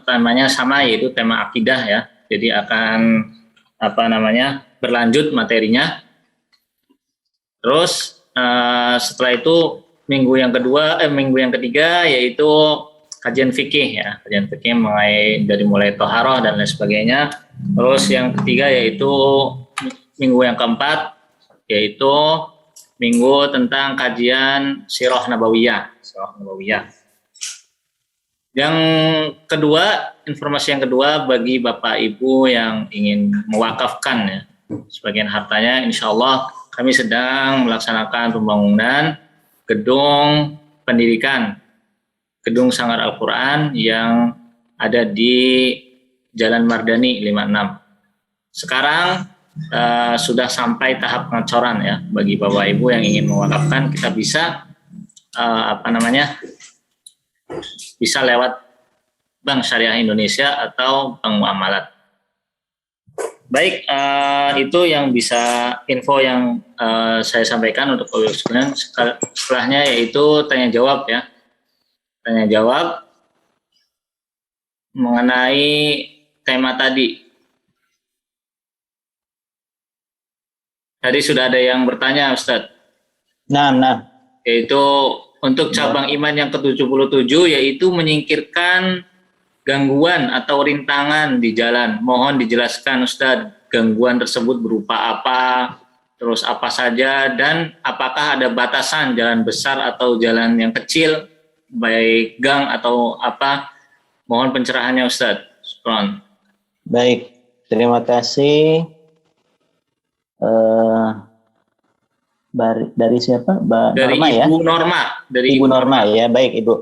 temanya sama, yaitu tema akidah ya. Jadi akan berlanjut materinya. Terus setelah itu minggu yang ketiga yaitu kajian fikih ya, kajian fikih dari mulai toharoh dan lain sebagainya. Terus yang ketiga yaitu minggu yang keempat yaitu minggu tentang kajian Sirah Nabawiyah. Yang kedua, informasi yang kedua bagi Bapak Ibu yang ingin mewakafkan ya sebagian hartanya, insya Allah kami sedang melaksanakan pembangunan gedung pendidikan, gedung Sanggar Al-Quran yang ada di Jalan Mardani 56. Sekarang sudah sampai tahap pengecoran ya. Bagi Bapak Ibu yang ingin mewakafkan, kita bisa bisa lewat Bank Syariah Indonesia atau Bank Muamalat. Baik, itu yang bisa info yang saya sampaikan untuk Bapak Ibu sekalian. Setelahnya yaitu tanya jawab ya. Tanya jawab mengenai tema tadi. Tadi sudah ada yang bertanya, Ustadz. Nah. Yaitu untuk cabang iman yang ke-77 yaitu menyingkirkan gangguan atau rintangan di jalan. Mohon dijelaskan, Ustadz, gangguan tersebut berupa apa, terus apa saja, dan apakah ada batasan jalan besar atau jalan yang kecil, baik gang atau apa. Mohon pencerahannya, Ustadz. Syukran. Baik, terima kasih. Dari siapa? Dari Norma, Ibu ya? Norma. Dari Ibu Norma ya, baik Ibu.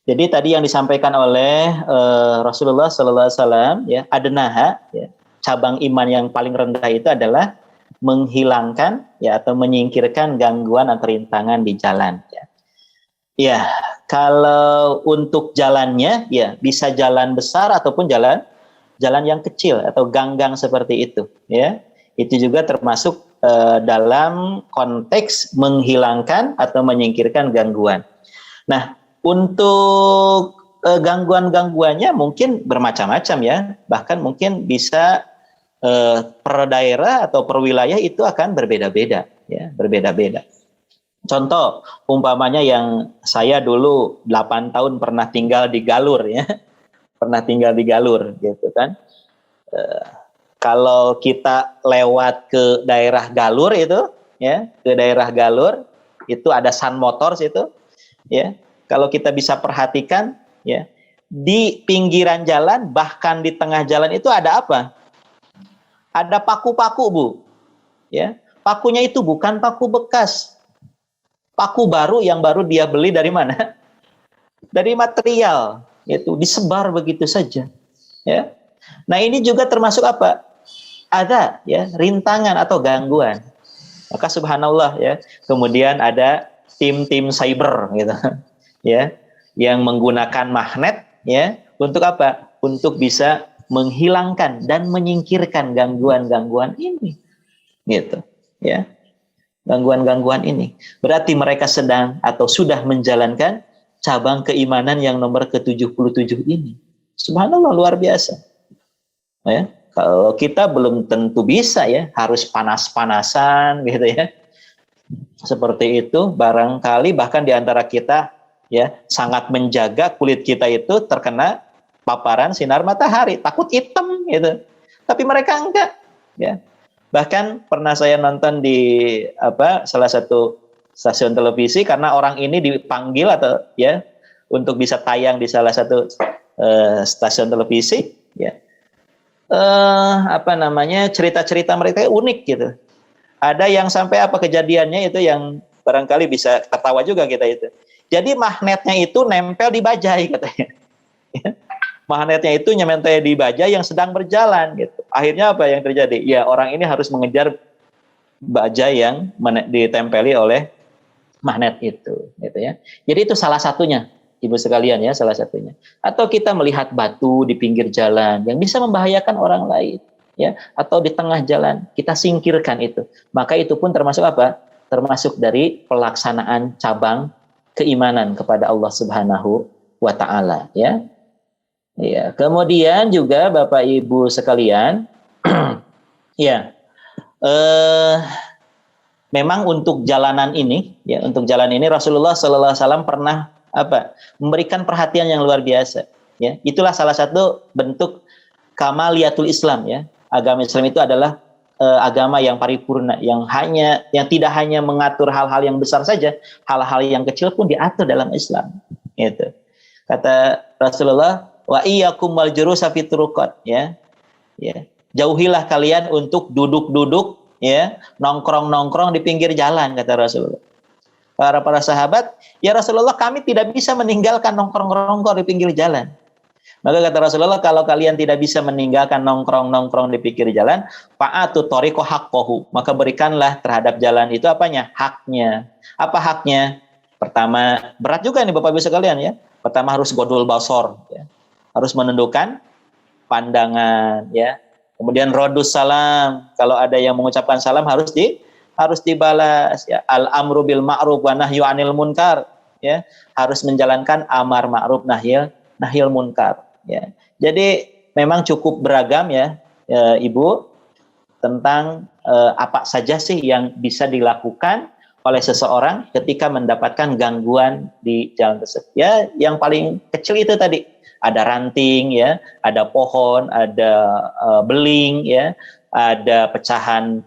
Jadi tadi yang disampaikan oleh Rasulullah Sallallahu Alaihi Wasallam ya, adnaha ya, cabang iman yang paling rendah itu adalah menghilangkan ya atau menyingkirkan gangguan atau rintangan di jalan ya. Ya, kalau untuk jalannya ya bisa jalan besar ataupun jalan yang kecil atau gang-gang seperti itu ya. Itu juga termasuk dalam konteks menghilangkan atau menyingkirkan gangguan. Nah, untuk gangguan-gangguannya mungkin bermacam-macam ya. Bahkan mungkin bisa per daerah atau per wilayah itu akan berbeda-beda ya, berbeda-beda. Contoh, umpamanya yang saya dulu 8 tahun pernah tinggal di Galur ya. Pernah tinggal di Galur gitu kan. Kalau kita lewat ke daerah Galur itu ya, ke daerah Galur itu ada Sun Motors itu ya. Kalau kita bisa perhatikan ya, di pinggiran jalan bahkan di tengah jalan itu ada apa? Ada paku-paku, Bu. Ya. Pakunya itu bukan paku bekas. Paku baru yang baru dia beli dari mana? Dari material, itu disebar begitu saja. Ya. Nah, ini juga termasuk apa? Ada ya rintangan atau gangguan. Maka subhanallah ya. Kemudian ada tim-tim cyber gitu ya, yang menggunakan magnet ya untuk apa? Untuk bisa menghilangkan dan menyingkirkan gangguan-gangguan ini gitu ya. Gangguan-gangguan ini. Berarti mereka sedang atau sudah menjalankan cabang keimanan yang nomor ke-77 ini. Subhanallah, luar biasa. Ya, kalau kita belum tentu bisa ya, harus panas-panasan gitu ya. Seperti itu, barangkali bahkan di antara kita ya sangat menjaga kulit kita itu terkena paparan sinar matahari, takut hitam gitu. Tapi mereka enggak ya. Bahkan pernah saya nonton di salah satu stasiun televisi karena orang ini dipanggil atau ya untuk bisa tayang di salah satu stasiun televisi ya. Cerita-cerita mereka unik gitu. Ada yang sampai apa kejadiannya itu yang barangkali bisa tertawa juga kita itu. Jadi magnetnya itu nempel di bajai katanya. Magnetnya itu nyementai di baja yang sedang berjalan gitu. Akhirnya apa yang terjadi? Ya orang ini harus mengejar baja yang ditempeli oleh magnet itu gitu ya. Jadi itu salah satunya Ibu sekalian ya, salah satunya. Atau kita melihat batu di pinggir jalan yang bisa membahayakan orang lain ya, atau di tengah jalan, kita singkirkan itu. Maka itu pun termasuk apa? Termasuk dari pelaksanaan cabang keimanan kepada Allah Subhanahu wa taala ya. Ya, kemudian juga Bapak Ibu sekalian, ya, memang untuk jalanan ini, ya, untuk jalan ini Rasulullah Sallallahu Alaihi Wasallam pernah memberikan perhatian yang luar biasa. Ya, itulah salah satu bentuk kamaliyatul Islam. Ya, agama Islam itu adalah agama yang paripurna, yang tidak hanya mengatur hal-hal yang besar saja, hal-hal yang kecil pun diatur dalam Islam. Itu kata Rasulullah. Wa iyyakum wal jurusa fi turuqat ya. Ya. Jauhilah kalian untuk duduk-duduk ya, nongkrong-nongkrong di pinggir jalan kata Rasulullah. Para sahabat, ya Rasulullah kami tidak bisa meninggalkan nongkrong-nongkrong di pinggir jalan. Maka kata Rasulullah kalau kalian tidak bisa meninggalkan nongkrong-nongkrong di pinggir jalan, fa'atu tariqo haqqahu, maka berikanlah terhadap jalan itu apanya? Haknya. Apa haknya? Pertama, berat juga nih Bapak Ibu sekalian ya. Pertama harus godul basor ya. Harus menundukkan pandangan ya. Kemudian rodus salam, kalau ada yang mengucapkan salam harus dibalas ya. Al amru bil ma'ruf wa nahyu 'anil munkar ya. Harus menjalankan amar ma'ruf nahyil munkar ya. Jadi memang cukup beragam ya, Ibu tentang apa saja sih yang bisa dilakukan oleh seseorang ketika mendapatkan gangguan di jalan tersebut. Ya, yang paling kecil itu tadi ada ranting ya, ada pohon, ada beling ya, ada pecahan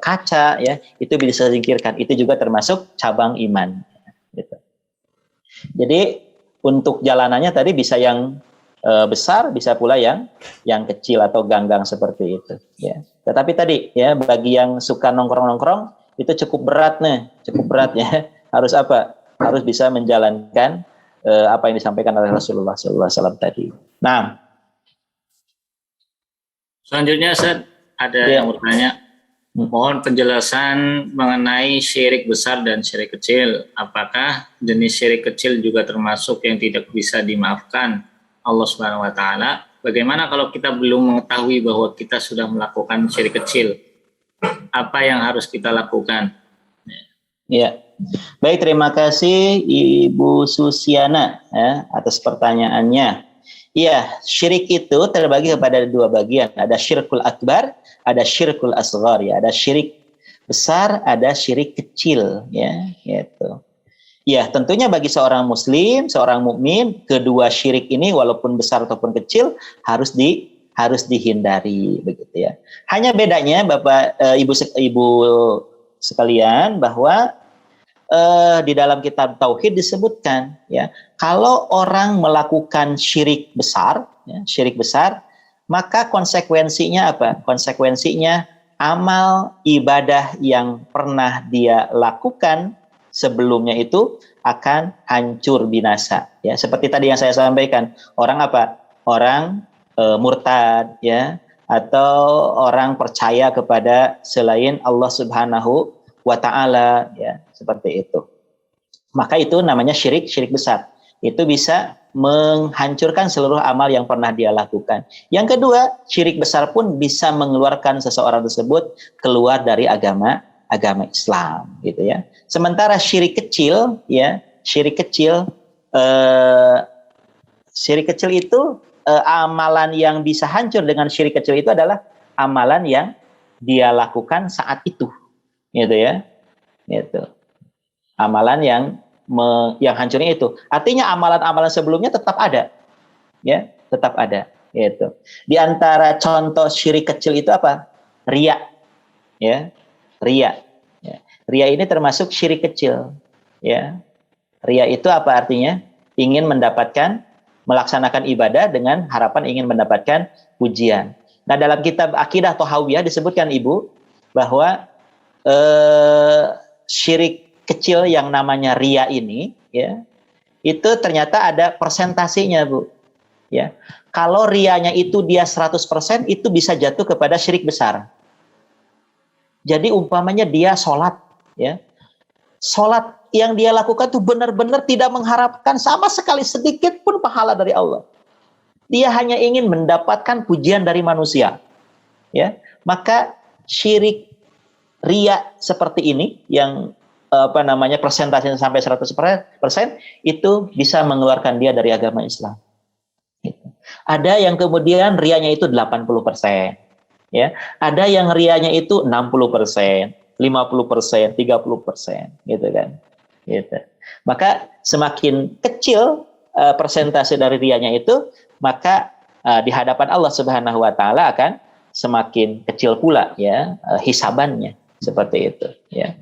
kaca ya, itu bisa disingkirkan. Itu juga termasuk cabang iman. Gitu. Jadi untuk jalanannya tadi bisa yang besar, bisa pula yang kecil atau ganggang seperti itu. Ya. Tetapi tadi ya bagi yang suka nongkrong-nongkrong itu cukup berat ya. Harus apa? Harus bisa menjalankan apa yang disampaikan oleh Rasulullah SAW tadi. Nah, selanjutnya Ustaz, ada yang bertanya, mohon penjelasan mengenai syirik besar dan syirik kecil. Apakah jenis syirik kecil juga termasuk yang tidak bisa dimaafkan Allah Subhanahu wa taala? Bagaimana kalau kita belum mengetahui bahwa kita sudah melakukan syirik kecil? Apa yang harus kita lakukan? Ya. Baik, terima kasih Ibu Susiana ya, atas pertanyaannya. Iya, syirik itu terbagi kepada dua bagian. Ada syirkul akbar, ada syirkul asghar ya. Ada syirik besar, ada syirik kecil ya, gitu. Ya, tentunya bagi seorang muslim, seorang mukmin, kedua syirik ini walaupun besar ataupun kecil harus dihindari begitu ya. Hanya bedanya Bapak Ibu sekalian bahwa di dalam kitab tauhid disebutkan ya, kalau orang melakukan syirik besar maka konsekuensinya apa? Konsekuensinya amal ibadah yang pernah dia lakukan sebelumnya itu akan hancur binasa ya. Seperti tadi yang saya sampaikan, orang murtad ya, atau orang percaya kepada selain Allah Subhanahu wa taala, ya, seperti itu. Maka itu namanya syirik besar. Itu bisa menghancurkan seluruh amal yang pernah dia lakukan. Yang kedua, syirik besar pun bisa mengeluarkan seseorang tersebut keluar dari agama Islam, gitu ya. Sementara syirik kecil, ya, syirik kecil itu amalan yang bisa hancur dengan syirik kecil itu adalah amalan yang dia lakukan saat itu, gitu ya, gitu. Amalan yang hancurnya itu. Artinya amalan-amalan sebelumnya tetap ada, ya, tetap ada. Gitu. Di antara contoh syirik kecil itu apa? Riya, ya, riya. Ya. Riya ini termasuk syirik kecil, ya. Riya itu apa artinya? Ingin melaksanakan ibadah dengan harapan ingin mendapatkan pujian. Nah, dalam kitab Aqidah Thahawiyah disebutkan Ibu bahwa syirik kecil yang namanya riya ini, ya, itu ternyata ada persentasinya, Bu. Ya. Kalau riyanya itu dia 100%, itu bisa jatuh kepada syirik besar. Jadi umpamanya dia sholat, ya. Sholat yang dia lakukan itu benar-benar tidak mengharapkan sama sekali sedikit pun pahala dari Allah. Dia hanya ingin mendapatkan pujian dari manusia. Ya. Maka syirik riya seperti ini yang persentasenya sampai 100% itu bisa mengeluarkan dia dari agama Islam. Gitu. Ada yang kemudian riyanya itu 80%, ya. Ada yang riyanya itu 60%, 50%, 30%, gitu kan. Gitu. Maka semakin kecil persentase dari riyanya itu, maka di hadapan Allah Subhanahu wa taala akan semakin kecil pula, ya, hisabannya, seperti itu, ya.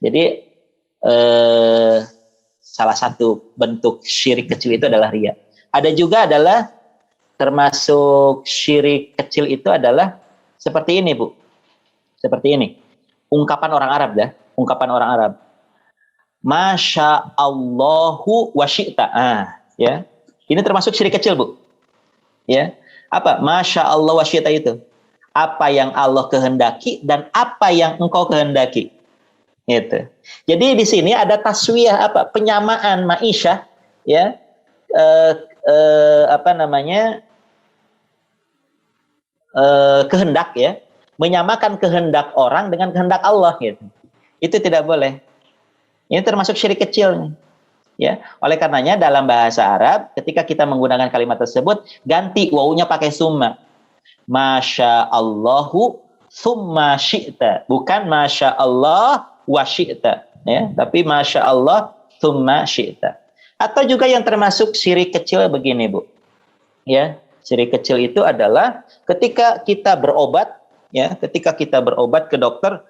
Jadi salah satu bentuk syirik kecil itu adalah riya. Ada juga adalah termasuk syirik kecil itu adalah seperti ini, Bu. Seperti ini. Ungkapan orang Arab, dah. Ungkapan orang Arab. Masya Allahu wa syi'ta. Ya. Ini termasuk syirik kecil, Bu. Ya. Apa? Masya Allah wa syi'ta itu. Apa yang Allah kehendaki dan apa yang engkau kehendaki. Gitu. Jadi di sini ada taswiyah, penyamaan ma'isyah, ya, kehendak, ya, menyamakan kehendak orang dengan kehendak Allah, gitu. Itu tidak boleh. Ini termasuk syirik kecil, ya. Oleh karenanya dalam bahasa Arab ketika kita menggunakan kalimat tersebut ganti wawunya pakai summa. Masya Allahu summa syi'ta, bukan masya Allah wa syi'ta, ya, tapi masya Allah tsumma syi'ta. Atau juga yang termasuk syirik kecil begini, Bu. Ya, syirik kecil itu adalah ketika kita berobat, ya, ketika kita berobat ke dokter,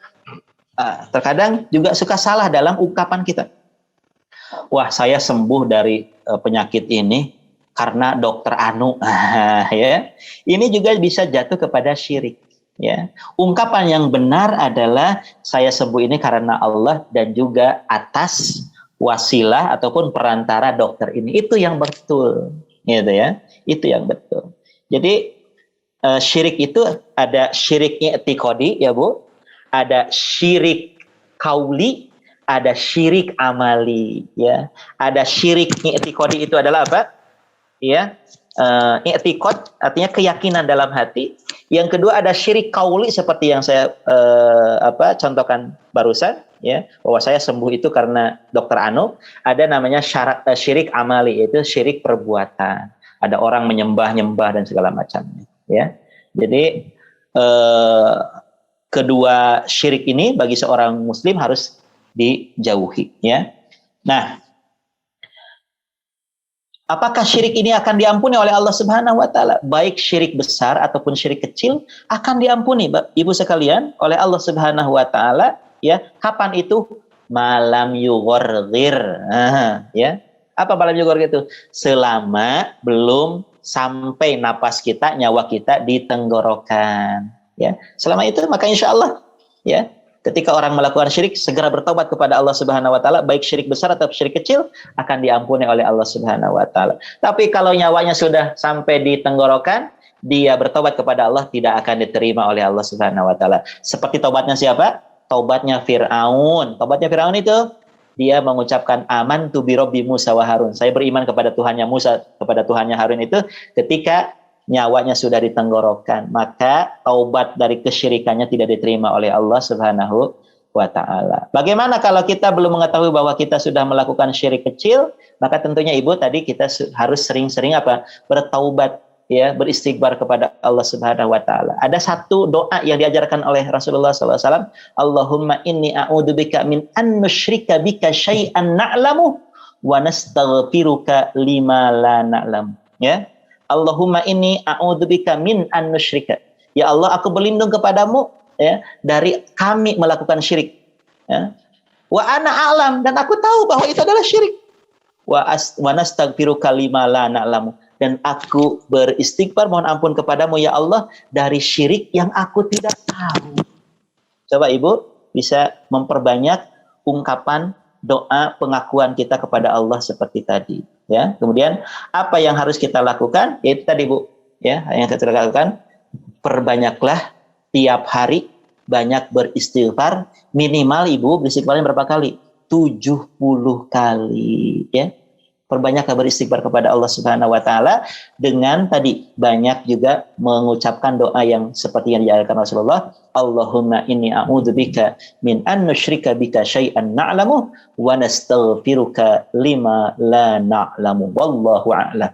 terkadang juga suka salah dalam ungkapan kita. Wah, saya sembuh dari penyakit ini karena dokter Anu, ya. Ini juga bisa jatuh kepada syirik. Ya, ungkapan yang benar adalah saya sembuh ini karena Allah dan juga atas wasilah ataupun perantara dokter ini. Itu yang betul, gitu ya. Itu yang betul. Jadi syirik itu ada syirik i'tiqadi, ya Bu. Ada syirik kauli, ada syirik amali, ya. Ada syirik i'tiqadi itu adalah apa? Ya, i'tiqad artinya keyakinan dalam hati. Yang kedua ada syirik kauli seperti yang saya contohkan barusan, ya, bahwa saya sembuh itu karena dokter Anu. Ada namanya syirik amali, yaitu syirik perbuatan. Ada orang menyembah dan segala macamnya, ya. Jadi kedua syirik ini bagi seorang muslim harus dijauhi, ya. Nah, apakah syirik ini akan diampuni oleh Allah Subhanahu wa taala? Baik syirik besar ataupun syirik kecil akan diampuni, Ibu sekalian, oleh Allah Subhanahu wa taala, ya. Kapan itu? Malam yugharghir. Ya. Apa malam yugharghir itu? Selama belum sampai napas kita, nyawa kita di tenggorokan, ya. Selama itu maka insyaallah, ya, ketika orang melakukan syirik, segera bertobat kepada Allah Subhanahu wa taala, baik syirik besar atau syirik kecil akan diampuni oleh Allah Subhanahu wa taala. Tapi kalau nyawanya sudah sampai di tenggorokan, dia bertobat kepada Allah tidak akan diterima oleh Allah Subhanahu wa taala. Seperti tobatnya siapa? Tobatnya Firaun. Tobatnya Firaun itu dia mengucapkan amantu bi rabbi Musa wa Harun. Saya beriman kepada Tuhannya Musa, kepada Tuhannya Harun itu ketika nyawanya sudah ditenggorokan, maka taubat dari kesyirikannya tidak diterima oleh Allah Subhanahu wa taala. Bagaimana kalau kita belum mengetahui bahwa kita sudah melakukan syirik kecil? Maka tentunya Ibu tadi kita harus sering-sering apa? Bertaubat, ya, beristighfar kepada Allah Subhanahu wa taala. Ada satu doa yang diajarkan oleh Rasulullah SAW, Allahumma inni a'udzubika min an nusyrika bika syai'an na'lamu wa nastaghfiruka lima la na'lam. Ya. Allahumma inni a'udzubika min an nusyrika. Ya Allah, aku berlindung kepadamu, ya, dari kami melakukan syirik. Ya. Wa ana a'lam, dan aku tahu bahwa itu adalah syirik. Wa nastaghfiruka lima la na'lamu. Dan aku beristighfar, mohon ampun kepadamu ya Allah dari syirik yang aku tidak tahu. Coba Ibu bisa memperbanyak ungkapan doa pengakuan kita kepada Allah seperti tadi, ya. Kemudian apa yang harus kita lakukan? Yaitu tadi Bu, ya, yang kita lakukan, perbanyaklah tiap hari banyak beristighfar, minimal Ibu beristighfarnya berapa kali? 70 kali, ya. Perbanyaklah beristighfar kepada Allah Subhanahu wa taala dengan tadi banyak juga mengucapkan doa yang seperti yang diajarkan Rasulullah, Allahumma inni a'udzubika min an nusyrika bika syai'an na'lamu wa nastaghfiruka lima la na'lamu wallahu a'lam.